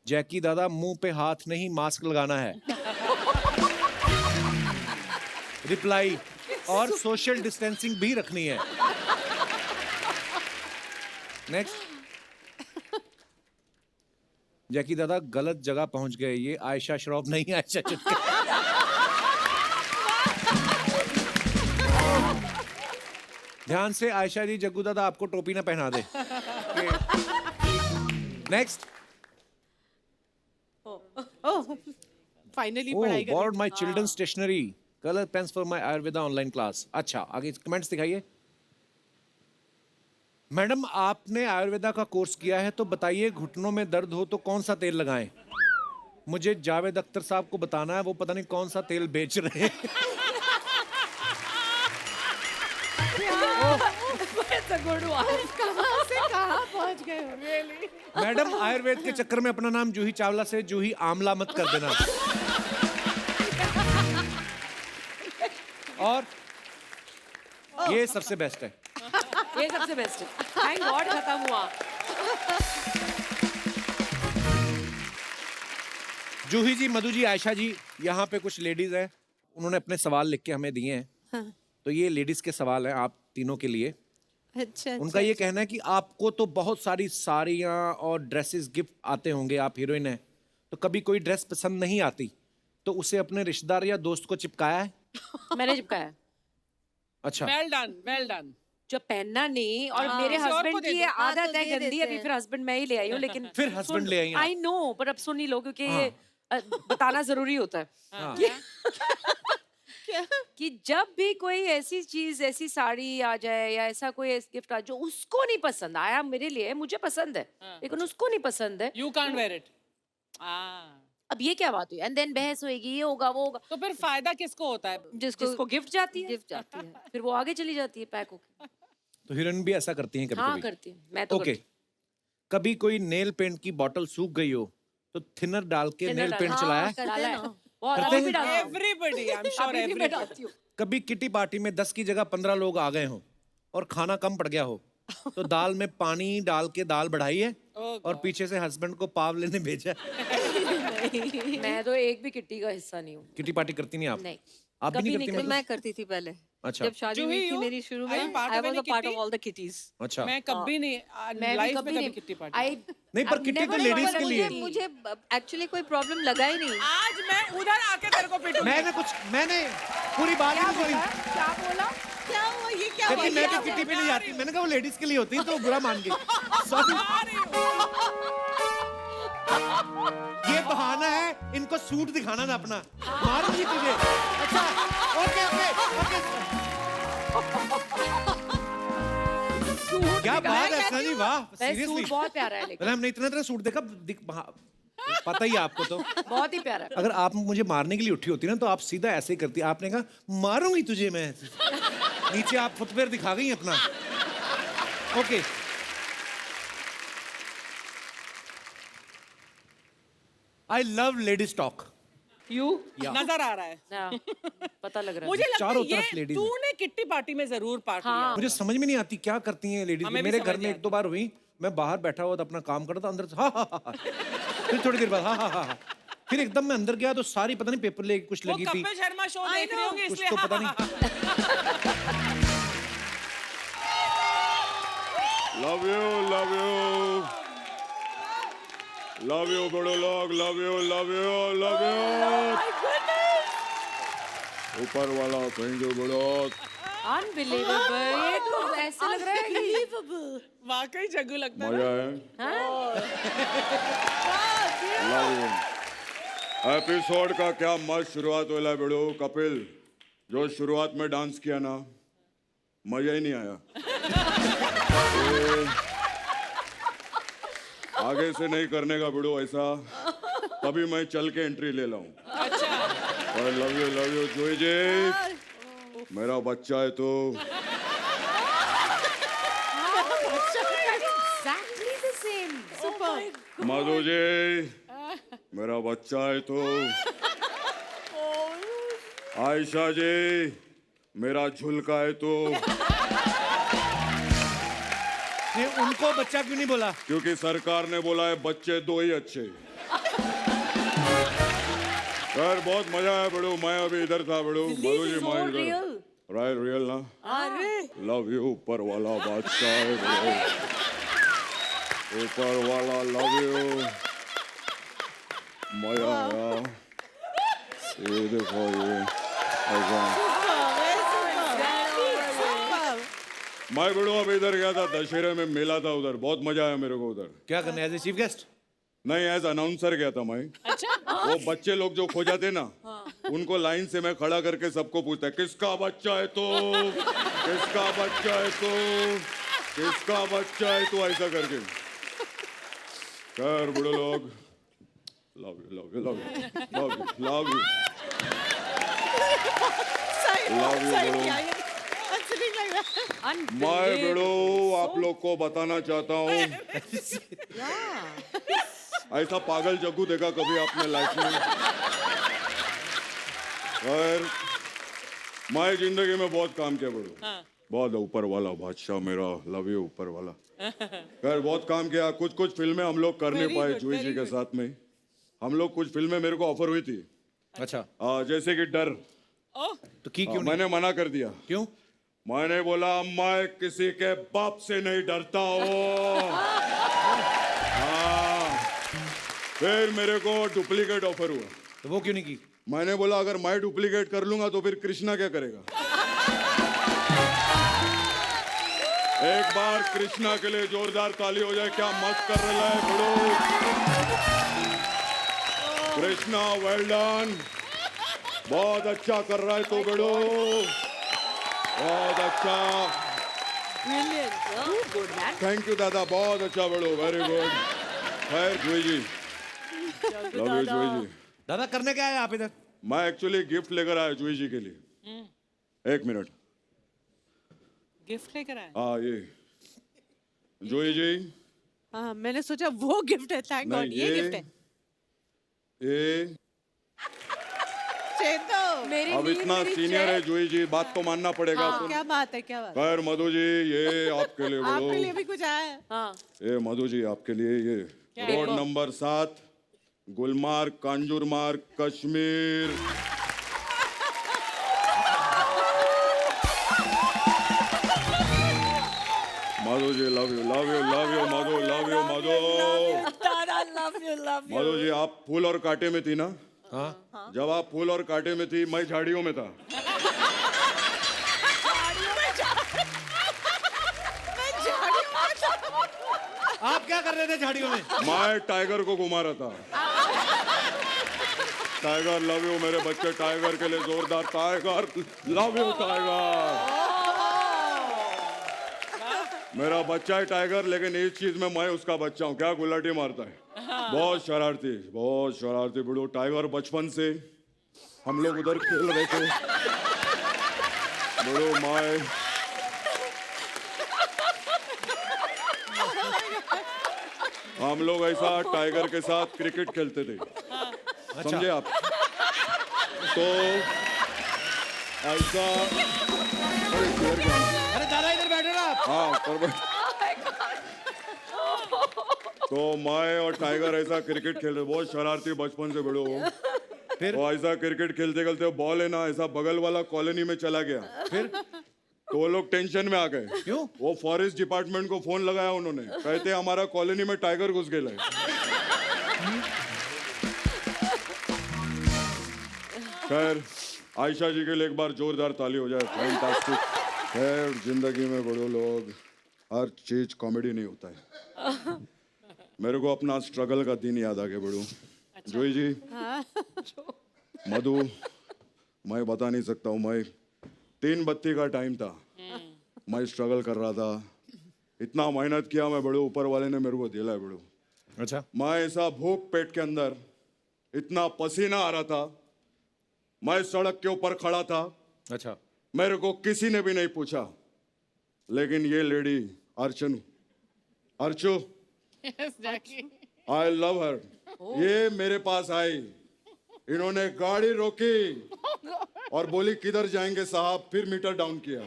जैकी दादा मुंह पे हाथ नहीं मास्क लगाना है। रिप्लाई, और सोशल डिस्टेंसिंग भी रखनी है। नेक्स्ट। जैकी दादा गलत जगह पहुंच गए, ये आयशा श्रॉफ नहीं आयशा जुल्का। ध्यान से आयशा जी, जग्गू दादा आपको टोपी ना पहना दे। नेक्स्ट। फाइनली Oh, पढ़ाई कर borrowed my children's stationery, color pens for my Ayurveda online class। अच्छा आगे कमेंट्स दिखाइए। मैडम आपने आयुर्वेदा का कोर्स किया है तो बताइए, घुटनों में दर्द हो तो कौन सा तेल लगाएं? मुझे जावेद अख्तर साहब को बताना है, वो पता नहीं कौन सा तेल बेच रहे हैं। That's a good one. कहाँ से कहाँ पहुँच गए हो? मैडम आयुर्वेद के चक्कर में अपना नाम जूही चावला से जूही आमला मत कर देना। और ये सबसे बेस्ट है। ये सबसे बेस्ट है। थैंक गॉड खत्म हुआ। जूही जी, मधु जी, आयशा जी, यहाँ पे कुछ लेडीज हैं, उन्होंने अपने सवाल लिख के हमें दिए हैं। हाँ। तो ये लेडीज के सवाल हैं आप तीनों के लिए। अच्छा, उनका ये कहना है कि आपको तो बहुत सारी साड़ियाँ और ड्रेसेस गिफ्ट आते होंगे, आप हीरोइन हैं, तो कभी कोई ड्रेस पसंद नहीं आती तो उसे अपने रिश्तेदार या दोस्त को चिपकाया है? मैंने चिपकाया। अच्छा। Well done, well done. जो पहनना नहीं, और मेरे किसी और को हस्बैंड दे की दो। ये हाँ, तो आदत है दे गंदी, देते अभी हैं। फिर हस्बैंड मैं ही ले आई हूँ, लेकिन फिर husband ले आई हैं आप। आई नो, पर अब सुन ही लो क्योंकि ये बताना जरूरी होता है। कि जब भी कोई ऐसी चीज, ऐसी साड़ी आ जाए या ऐसा कोई गिफ्ट आ जो उसको नहीं पसंद आया, मेरे लिए मुझे पसंद है लेकिन उसको नहीं पसंद है, यू कांट वेयर इट। अब ये क्या बात हुई? एंड देन बहस होएगी, ये होगा वो होगा, तो फिर फायदा किसको होता है? जिसको गिफ्ट जाती है, गिफ्ट जाती है, फिर वो आगे चली जाती है पैक होके। तो हीरोइन भी ऐसा करती हैं हाँ कभी-कभी? करती हूँ मैं तो ओके, कभी कोई नेल पेंट की बॉटल सूख गई हो तो थिनर डाल के नेल पेंट चलाया? डाला है बहुत, करते अभी भी हैं? डालती हूँ। एवरीबॉडी, आई एम श्योर अभी भी मैं एवरीबॉडी। डालती हूँ। कभी किटी पार्टी में 10 की जगह 15 लोग आ गए हो और खाना कम पड़ गया हो तो दाल में पानी डाल के दाल बढ़ाई है और पीछे से हस्बैंड को पाव लेने भेजा है? मैं तो एक भी किट्टी का हिस्सा नहीं हूँ। किटी पार्टी करती नहीं आप? नहीं, आप भी कभी नहीं नहीं करती कर, मतलब? मैं करती थी पहले। अच्छा। जब शादी जो हुई ही थी हो? मेरी शुरू Are you में, part I of was any a part kitty? Of all the kitty's. अच्छा, मैं कभी नहीं, मैं लाइफ भी में कभी कभी नहीं, किट्टी पार्टी। नहीं पर किट्टी तो लेडीज के लिए। मुझे एक्चुअली कोई प्रॉब्लम लगा ही नहीं। आज मैं उधर आके तेरे को पिटूंगी। मैंने पूरी बात ही नहीं सुनी। क्या बोला? क्या हुआ? ये क्या कहती मैं तो किट्टी पे नहीं जाती। मैंने कहा वो लेडीज के लिए होती है तो बुरा मान गई। सॉरी, ये बहाना है इनको सूट दिखाना ना अपना। मारूंगी तुझे। अच्छा, ओके ओके ओके। क्या बात है सनी, वाह सीरियसली। सूट बहुत प्यारा है लेकिन, हमने इतना इतना सूट देखा, पता ही है आपको तो। बहुत ही प्यारा है। अगर आप मुझे मारने के लिए उठी होती ना तो आप सीधा ऐसे ही करती। आपने कहा मारूंगी तुझे मैं। नीचे आप फुटवेयर दिखा गई अपना। Okay, I love ladies talk. You नजर आ रहा है, पता लग रहा है। मुझे लगता चारों है तरफ ये ladies तूने किट्टी पार्टी में जरूर पार्ट लिया। मुझे समझ में नहीं आती क्या करती हैं लेडीज। हमें भी मेरे समझ घर में नहीं एक दो बार हुई, मैं बाहर बैठा हुआ था अपना काम कर रहा था, अंदर से हा हा हा, फिर थोड़ी देर बाद हा हा हा, फिर एकदम मैं अंदर गया तो सारी पता नहीं पेपर लेके कुछ वो लगी थी, कपिल शर्मा शो देख रहे होंगे कुछ इसलिए। तो पता नहीं। Love you love you love you बड़े लोग, love you love you love you. ऊपर वाला थैंक यू बड़ो। अनबिलीवेबल, ये तो ऐसे लग रहा है कि वाकई जग्गू लगता है मजा ना। है। Love you. एपिसोड का क्या मस्त शुरुआत होला है बड़ो। कपिल जो शुरुआत में डांस किया ना, मजा ही नहीं आया। आगे से नहीं करने का बड़ो ऐसा, तभी मैं चल के एंट्री ले लाऊं। और लव यू जोई जी, मेरा बच्चा है तो। exactly the same. Madhu ji, मेरा बच्चा है तो। आयशा जी, मेरा झुलका है तो। ये उनको बच्चा क्यों नहीं बोला? क्योंकि सरकार ने बोला है बच्चे दो ही अच्छे। यार बहुत मजा आया बड़ो। मैं अभी इधर था बड़ो। मधु जी मैं इधर। राइट, रियल ना। लव यू ऊपर वाला बादशाह है बड़ो। ऊपर वाला लव यू। मजा आया। ये देखो ये ऐसा। मैं बड़ो अब इधर गया था, दशहरे में मेला था उधर, बहुत मजा आया मेरे को उधर। क्या करने एज ए चीफ गेस्ट? नहीं, एज अनाउंसर गया था मैं। वो बच्चे लोग जो खो जाते ना, उनको लाइन से मैं खड़ा करके सबको पूछता है किसका बच्चा है तो, किसका बच्चा है तो, किसका बच्चा है तो, ऐसा करके। खैर बड़े लोग, love you love you love you love you love you love you बड़ो। मैं बड़ो आप लोग को बताना चाहता हूँ, ऐसा पागल जग्गू देखा कभी आपने लाइफ में? और मैं जिंदगी में बहुत काम किया बड़ो। बहुत ऊपर वाला बादशाह मेरा, लव यू ऊपर वाला। खैर बहुत काम किया। कुछ कुछ फिल्में हम लोग कर नहीं पाए जूही जी के साथ में। हम लोग कुछ फिल्में मेरे को ऑफर हुई थी। अच्छा, जैसे कि डर, तो की क्यों नहीं? मैंने मना कर दिया। क्यों? मैंने बोला मैं किसी के बाप से नहीं डरता हूँ। हाँ। फिर मेरे को डुप्लीकेट ऑफर हुआ, तो वो क्यों नहीं की? मैंने बोला अगर मैं डुप्लीकेट कर लूंगा तो फिर कृष्णा क्या करेगा? एक बार कृष्णा के लिए जोरदार ताली हो जाए। क्या मस्त कर रहा है बड़ो। Krishna well done. बहुत अच्छा कर रहा है तो बेड़ो, बहुत अच्छा। Good man. थैंक यू दादा, बहुत अच्छा बेड़ो, वेरी गुड। खैर जुई जी, लव यू जुई जी। दादा करने क्या है आप इधर? मैं एक्चुअली गिफ्ट लेकर आया जुई जी के लिए। एक मिनट। गिफ्ट लेकर आए? हाँ ये जुई जी। हाँ, मैंने सोचा वो गिफ्ट है, थैंक गॉड नहीं ये गिफ्ट है। ये चेतो, मेरी अब नींद, इतना मेरी सीनियर है चैन। जुई जी, बात तो मानना पड़ेगा। हाँ, क्या बात है, क्या बात है? खैर मधु जी, ये आपके लिए आपके लिए बोलो। भी कुछ आया है? हाँ। ये मधु जी आपके लिए, ये road number 7, Gulmarg, Kanjurmarg, Kashmir. Madhu ji love you, love you, love you Madhu, love you Madhu. दादा love you, love you. Madhu ji आप फूल और कांटे में थी ना? हाँ। जब आप फूल और कांटे में थी, मैं झाड़ियों में था। आप क्या कर रहे थे झाड़ियों में? मैं टाइगर को घुमा रहा था। टाइगर लव यू मेरे बच्चे, टाइगर के लिए जोरदार टाइगर लव यू टाइगर। मेरा बच्चा है टाइगर, लेकिन इस चीज में मैं उसका बच्चा हूँ। क्या गुलाटी मारता है, बहुत शरारती बिड़ो। टाइगर बचपन से हम लोग उधर खेल रहे थे बिड़ो। मैं हम लोग ऐसा टाइगर के साथ क्रिकेट खेलते थे, समझे आप? तो ऐसा अरे दादा इधर बैठो ना आप। हाँ पर तो मैं और टाइगर ऐसा क्रिकेट खेल रहे, बहुत शरारती बचपन से बड़ो। फिर तो ऐसा क्रिकेट खेलते खेलते बॉल है ना ऐसा बगल वाला कॉलोनी में चला गया। फिर तो वो लोग टेंशन में आ गए। क्यों? वो फॉरेस्ट डिपार्टमेंट को फोन लगाया उन्होंने, कहते हमारा कॉलोनी में टाइगर घुस गया है। खैर आयशा जी के लिए एक बार जोरदार ताली हो जाए। फैंटास्टिक। खैर जिंदगी में बड़ो लोग हर चीज कॉमेडी नहीं होता है। मेरे को अपना स्ट्रगल का दिन याद आ गया बड़ो। जोई जी, मधु, मैं बता नहीं सकता हूँ। मैं 3 बत्ती का टाइम था, मैं स्ट्रगल कर रहा था, इतना मेहनत किया मैं बड़ो, ऊपर वाले ने मेरे को दिला है बड़ो। अच्छा। मैं ऐसा भूख पेट के अंदर, इतना पसीना आ रहा था, मैं सड़क के ऊपर खड़ा था। अच्छा। मेरे को किसी ने भी नहीं पूछा, लेकिन ये लेडी अर्चू, आई लव हर, ये मेरे पास आई। इन्होंने गाड़ी रोकी और बोली किधर जाएंगे साहब, फिर मीटर डाउन किया।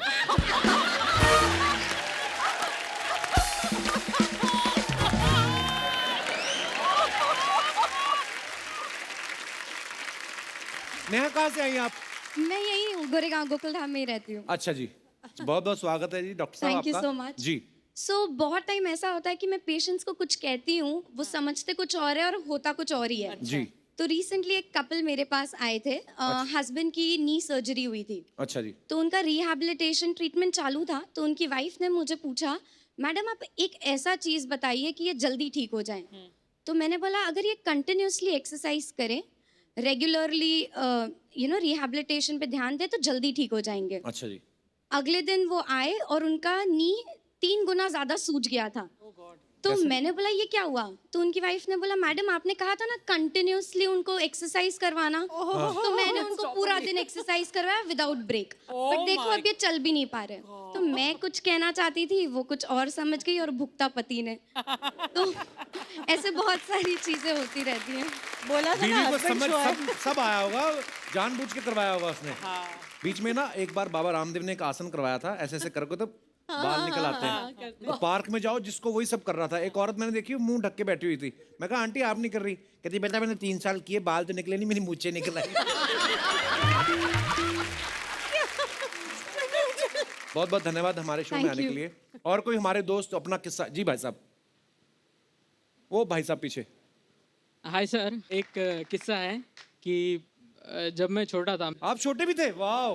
नेहा कहाँ से आई आप? मैं यही हूँ, गोरेगांव गोकुलधाम में ही रहती हूँ। अच्छा जी, बहुत बहुत स्वागत है जी डॉक्टर साहब थैंक यू आपका। सो मच जी। सो बहुत टाइम ऐसा होता है कि मैं पेशेंट्स को कुछ कहती हूँ, वो समझते कुछ और है और होता कुछ और ही है। जी। तो रिसेंटली एक कपल मेरे पास आए थे, हस्बैंड की नी सर्जरी हुई थी। अच्छा जी। तो उनका रिहैबिलिटेशन ट्रीटमेंट चालू था। तो उनकी वाइफ ने मुझे पूछा, मैडम आप एक ऐसा चीज़ बताइए कि ये जल्दी ठीक हो जाए। तो मैंने बोला अगर ये कंटिन्यूसली एक्सरसाइज करें, रेगुलरली रिहैबिलिटेशन पे ध्यान दें तो जल्दी ठीक हो जाएंगे। अच्छा जी। अगले दिन वो आए और उनका नी 3 गुना ज्यादा सूज गया था। तो मैंने बोला ये क्या हुआ? तो उनकी वाइफ ने बोला मैडम आपने कहा था ना कंटिन्यूसली उनको एक्सरसाइज करवाना। तो मैंने उनको पूरा दिन एक्सरसाइज करवाया विदाउट ब्रेक, बट देखो अब ये चल भी नहीं पा रहे। तो मैं कुछ कहना चाहती थी, वो कुछ और समझ गई और भुगता पति ने। तो ऐसे बहुत सारी चीजें होती रहती हैं। बोला था ना बीवी को husband समझ show है। सब आया होगा, जानबूझ के करवाया होगा उसने। बीच में ना एक बार बाबा रामदेव ने एक आसन करवाया था, ऐसे ऐसे करके तो बाल निकल आते हैं। तो पार्क में जाओ, जिसको वही सब कर रहा था। एक औरत मैंने देखी मुंह ढक के बैठी हुई थी। मैं कहा आंटी आप नहीं कर रही? कहती बेटा मैंने 3 साल किए, बाल तो निकले नहीं, मेरी मूंछें निकल आई। बहुत बहुत धन्यवाद हमारे शो में Thank आने के you. लिए। और कोई हमारे दोस्त अपना किस्सा? जी भाई साहब, वो भाई साहब पीछे। हाय सर, एक किस्सा है कि जब मैं छोटा था। आप छोटे भी थे? वाह।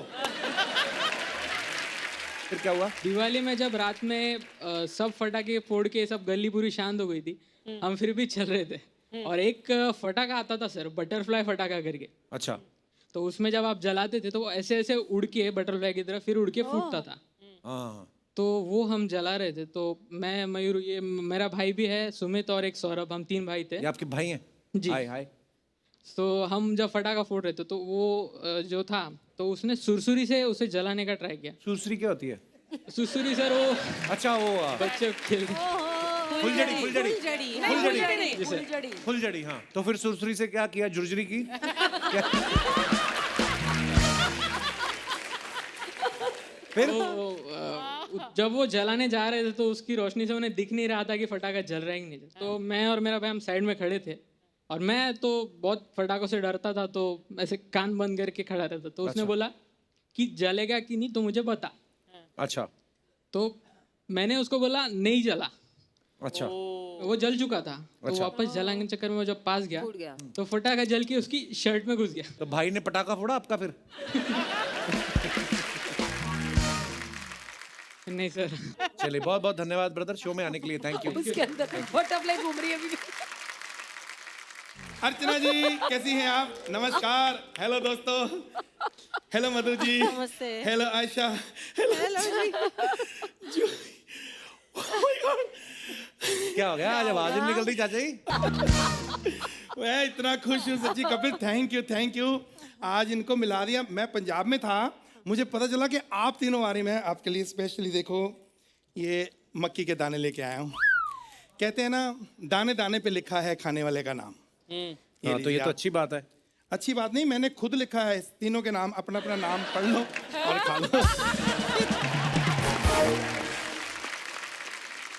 फिर क्या हुआ? दिवाली में जब रात में सब फटाके फोड़ के सब गली पूरी शांत हो गई थी, हम फिर भी चल रहे थे और एक फटाका आता था सर, बटरफ्लाई फटाका करके। अच्छा। तो उसमें जब आप जलाते थे तो वो ऐसे ऐसे उड़ के बटरफ्लाई की तरह फिर उड़ के फूटता था। हाँ। तो वो हम जला रहे थे। तो मैं, मयूर, ये मेरा भाई भी है, सुमित और एक सौरभ, हम 3 भाई थे। ये आपके भाई हैं? जी। हाय हाय। तो हम जब फटाका फोड़ रहे थे तो वो जो था तो उसने सुरसुरी से उसे जलाने का ट्राई किया। सुरसुरी क्या होती है? सुरसुरी सर वो अच्छा वो बच्चे खेल फुलझड़ी फुलझड़ी जिसे फुलझड़ी। हाँ, तो फिर सुरसुरी से क्या किया? झुरझुरी की? क्या? फिर जब वो जलाने जा रहे थे तो उसकी रोशनी से उन्हें दिख नहीं रहा था कि फटाका जल रहा है कि नहीं। तो मैं और मेरा भाई हम साइड में खड़े थे और मैं तो बहुत फटाकों से डरता था, तो ऐसे कान बंद करके खड़ा रहता। तो उसने बोला कि जलेगा कि नहीं तो मुझे बता। अच्छा। तो मैंने उसको बोला नहीं जला। अच्छा। वो जल चुका था। तो वापस जलाने के चक्कर में वो जब पास गया तो फटाका जल के उसकी शर्ट में घुस गया। तो भाई ने पटाखा फोड़ा आपका फिर? नहीं सर। चलिए, बहुत बहुत धन्यवाद ब्रदर शो में आने के लिए। Thank you. उसके अंदर बटरफ्लाई घूम रही है अभी। अर्चना जी कैसी हैं आप? नमस्कार। हेलो दोस्तों। हेलो मधु जी। नमस्ते। हेलो आयशा। हेलो जी। क्या हो गया आज आवाज नहीं निकल रही चाचा जी? मैं इतना खुश हूँ सच्ची कपिल, थैंक यू। आज इनको मिला दिया। मैं पंजाब में था, मुझे पता चला कि आप तीनों आ रही। मैं आपके लिए स्पेशली देखो ये मक्की के दाने लेके आया हूँ। कहते हैं ना, दाने दाने पे लिखा है खाने वाले का नाम। हाँ, तो ये तो अच्छी बात है। अच्छी बात नहीं, मैंने खुद लिखा है तीनों के नाम। अपना अपना नाम पढ़ लो और खा लो।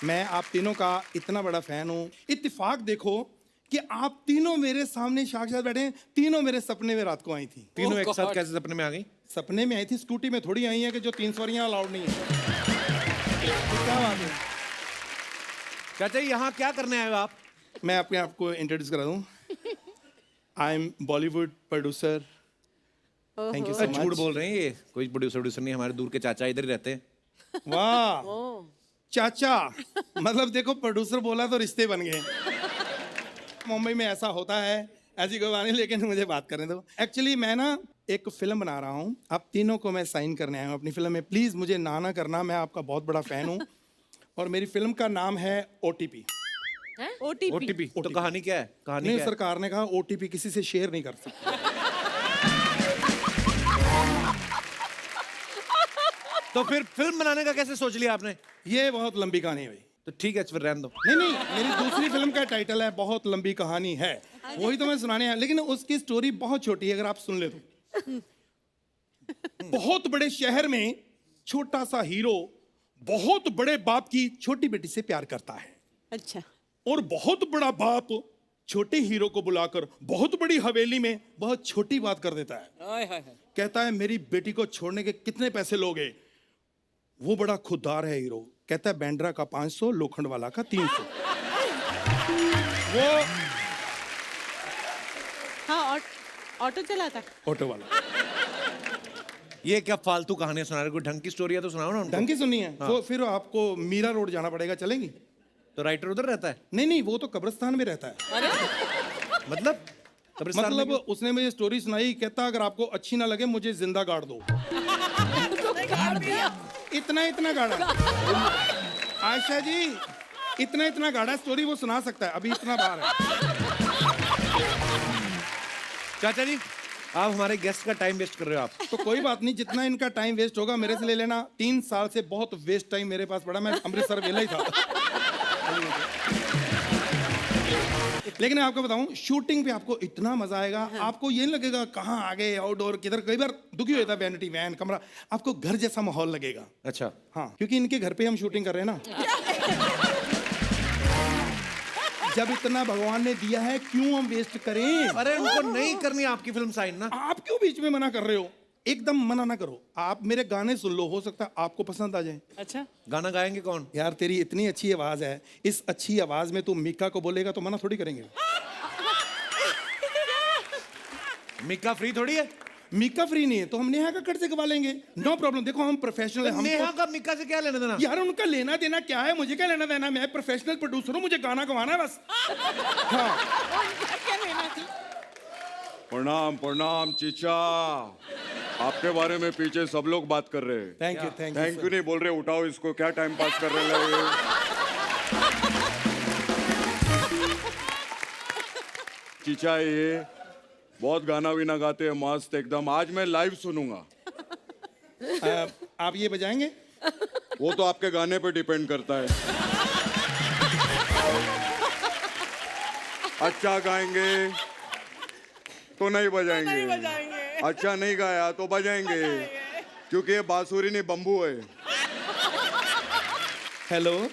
मैं आप तीनों का इतना बड़ा फैन हूँ। इत्तेफाक देखो कि आप तीनों मेरे सामने साक्षात बैठे हैं। तीनों मेरे सपने में रात को आई थी। तीनों एक साथ कैसे सपने में आ गई? सपने में आई थी, स्कूटी में थोड़ी आई है कि जो 3 सवारियां अलाउड नहीं है। क्या बात है? चाचा जी यहाँ क्या करने आए हो आप? मैं अपने आप को इंट्रोड्यूस करा दूं। I am Bollywood producer. Thank you सो झूठ मच। बोल रहे हैं ये, कोई प्रोड्यूसर नहीं, हमारे दूर के चाचा इधर ही रहते हैं। वाह चाचा, मतलब देखो प्रोड्यूसर बोला तो रिश्ते बन गए। मुंबई में ऐसा होता है, ऐसी कोई बात नहीं, लेकिन मुझे बात करने दो। एक्चुअली मैं ना एक फिल्म बना रहा हूँ, आप तीनों को मैं साइन करने आया हूँ अपनी फिल्म में। प्लीज मुझे ना करना, मैं आपका बहुत बड़ा फैन हूँ। और मेरी फिल्म का नाम है OTP। OTP तो कहानी क्या है? कहानी नहीं, क्या है? सरकार ने कहा OTP किसी से शेयर नहीं कर सकते। तो फिर फिल्म बनाने का कैसे सोच लिया आपने? ये बहुत लंबी कहानी है भाई। तो ठीक है, फिर रहने दो। नहीं, मेरी दूसरी फिल्म का टाइटल है बहुत लंबी कहानी है, वही तो मैं सुनाने आया। लेकिन उसकी स्टोरी बहुत छोटी है, अगर आप सुन ले तो। बहुत बड़े शहर में छोटा सा हीरो बहुत बड़े बाप की छोटी बेटी से प्यार करता है। अच्छा। और बहुत बड़ा बाप छोटे हीरो को बुलाकर बहुत बड़ी हवेली में बहुत छोटी बात कर देता है। कहता है मेरी बेटी को छोड़ने के कितने पैसे लोगे? वो बड़ा खुददार है हीरो, कहता है बैंड्रा का 500, लोखंड वाला का 300। वो हाँ, ऑटो चलाता। ऑटो वाला। ये क्या फालतू कहानियां सुना रहे? कोई ढंग की स्टोरी है तो सुनाओ ना उनको। ढंग की सुननी है? हाँ। तो फिर आपको मीरा रोड जाना पड़ेगा, चलेंगी? तो राइटर उधर रहता है? नहीं, वो तो कब्रिस्तान में रहता है। मतलब कब्रिस्तान में मतलब उसने मुझे स्टोरी सुनाई, कहता अगर आपको अच्छी ना लगे मुझे जिंदा गाड़ दो। इतना गाड़ा। आयशा जी इतना गाड़ा स्टोरी वो सुना सकता है, अभी इतना बार है। चाचा जी आप हमारे गेस्ट का टाइम वेस्ट कर रहे हो आप। तो कोई बात नहीं, जितना इनका टाइम वेस्ट होगा मेरे से ले लेना। 3 साल से बहुत वेस्ट टाइम मेरे पास पड़ा, मैं अमृतसर वेला ही था। लेकिन मैं आपको बताऊं, शूटिंग पे आपको इतना मजा आएगा। आपको ये नहीं लगेगा कहाँ आ गए, आउटडोर किधर। कई बार दुखी हो जाता है वैनिटी वैन कमरा, आपको घर जैसा माहौल लगेगा। अच्छा। हाँ, क्योंकि इनके घर पे हम शूटिंग कर रहे हैं ना। जब इतना भगवान ने दिया है क्यों हम वेस्ट करें? अरे उनको नहीं करनी आपकी फिल्म साइन ना। आप क्यों बीच में मना कर रहे हो? एकदम मना ना करो। आप मेरे गाने सुन लो, हो सकता है आपको पसंद आ जाए। अच्छा, गाना गाएंगे कौन? यार तेरी इतनी अच्छी आवाज है, इस अच्छी आवाज में तू मीका को बोलेगा तो मना थोड़ी करेंगे। मीका फ्री थोड़ी है। मीका फ्री नहीं है तो हम नेहा कक्कड़ से गवा लेंगे, नो प्रॉब्लम। देखो हम प्रोफेशनल हैं। नेहा का मीका से क्या लेना देना? यार उनका लेना देना क्या है, मुझे क्या लेना देना? मैं प्रोफेशनल प्रोड्यूसर हूँ, मुझे गाना गवाना है बस। हाँ, प्रणाम प्रणाम चीचा। आपके बारे में पीछे सब लोग बात कर रहे हैं। थैंक यू थैंक यू नहीं बोल रहे, उठाओ इसको, क्या टाइम पास कर रहे हैं। चीचा ये बहुत गाना वीना गाते हैं, मस्त एकदम। आज मैं लाइव सुनूंगा। आप ये बजाएंगे? वो तो आपके गाने पे डिपेंड करता है। अच्छा गाएंगे तो नहीं बजाएंगे, अच्छा नहीं गाया तो बजाएंगे, क्योंकि ये बांसुरी नहीं बम्बू है। हेलो,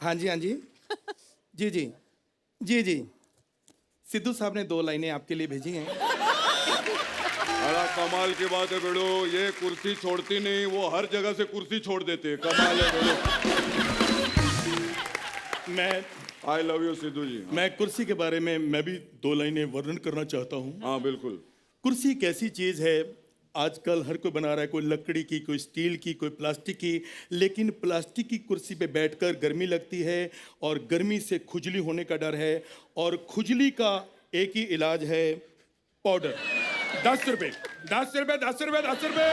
हाँ जी हाँ जी जी जी जी जी, सिद्धू साहब ने 2 लाइनें आपके लिए भेजी हैं। बड़ा कमाल की बात है बेड़ो, ये कुर्सी छोड़ती नहीं, वो हर जगह से कुर्सी छोड़ देते हैं। कमाल है बेड़ो। मैं आई लव यू सिद्धू जी। मैं कुर्सी के बारे में मैं भी 2 लाइनें वर्णन करना चाहता हूँ। हाँ बिल्कुल। कुर्सी एक ऐसी चीज़ है, आजकल हर कोई बना रहा है, कोई लकड़ी की, कोई स्टील की, कोई प्लास्टिक की, लेकिन प्लास्टिक की कुर्सी पे बैठकर गर्मी लगती है और गर्मी से खुजली होने का डर है, और खुजली का एक ही इलाज है, पाउडर। 10 रुपए 10 रुपए 10 रुपए 10 रुपए,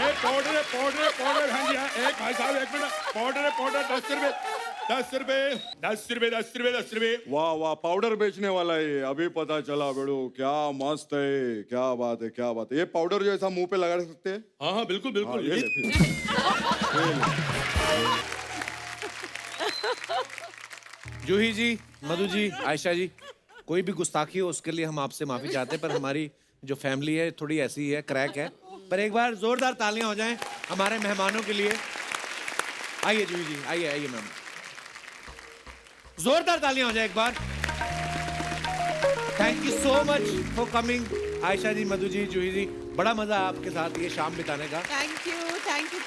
एक पाउडर पाउडर पाउडर। हाँ जी हाँ, एक भाई साहब एक मिनट, पाउडर पाउडर 10 रुपए 10 रुपए 10 रुपए 10 रुपए 10 रुपए। वाह वाह, पाउडर बेचने वाला है ये, अभी पता चला बेड़ो। क्या मस्त है, क्या बात है, क्या बात है। ये पाउडर जो ऐसा मुंह पे लगा सकते हैं? हाँ हाँ बिल्कुल बिल्कुल। हाँ, ये ले फिर। जूही जी, मधु जी, आयशा जी, कोई भी गुस्ताखी हो उसके लिए हम आपसे माफी चाहते हैं, पर हमारी जो फैमिली है थोड़ी ऐसी है, क्रैक है। पर एक बार जोरदार तालियां हो जाएं हमारे मेहमानों के लिए। आइए जूही जी, आइए आइए मैम, जोरदार तालियां हो जाए एक बार। Thank you so much for coming Ayesha ji, Madhu ji, Juhi ji, बड़ा मजा आपके साथ ये शाम बिताने का। Thank you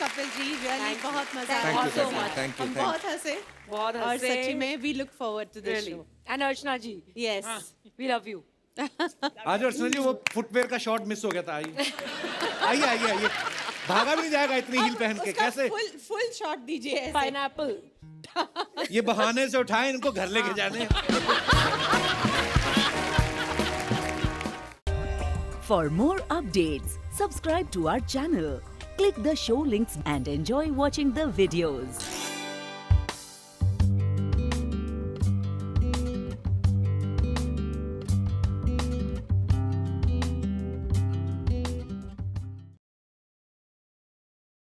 Kapil ji, really बहुत मजा आया। Thank you, thank you, हम thank you. बहुत हंसे, बहुत और हंसे। सच्ची में we look forward to this show. And Archana ji, yes, we love you. आज अर्चना जी वो फुटवेयर का शॉट मिस हो गया था। आइए आइए आइए आइए, भागा भी नहीं जाएगा इतनी हील पहन के। कैसे फुल शॉट दीजिए ऐसे। पाइनएप्पल। ये बहाने से उठाए, इनको घर लेके जाने। For more updates, subscribe to our channel, click the show links and enjoy watching the videos.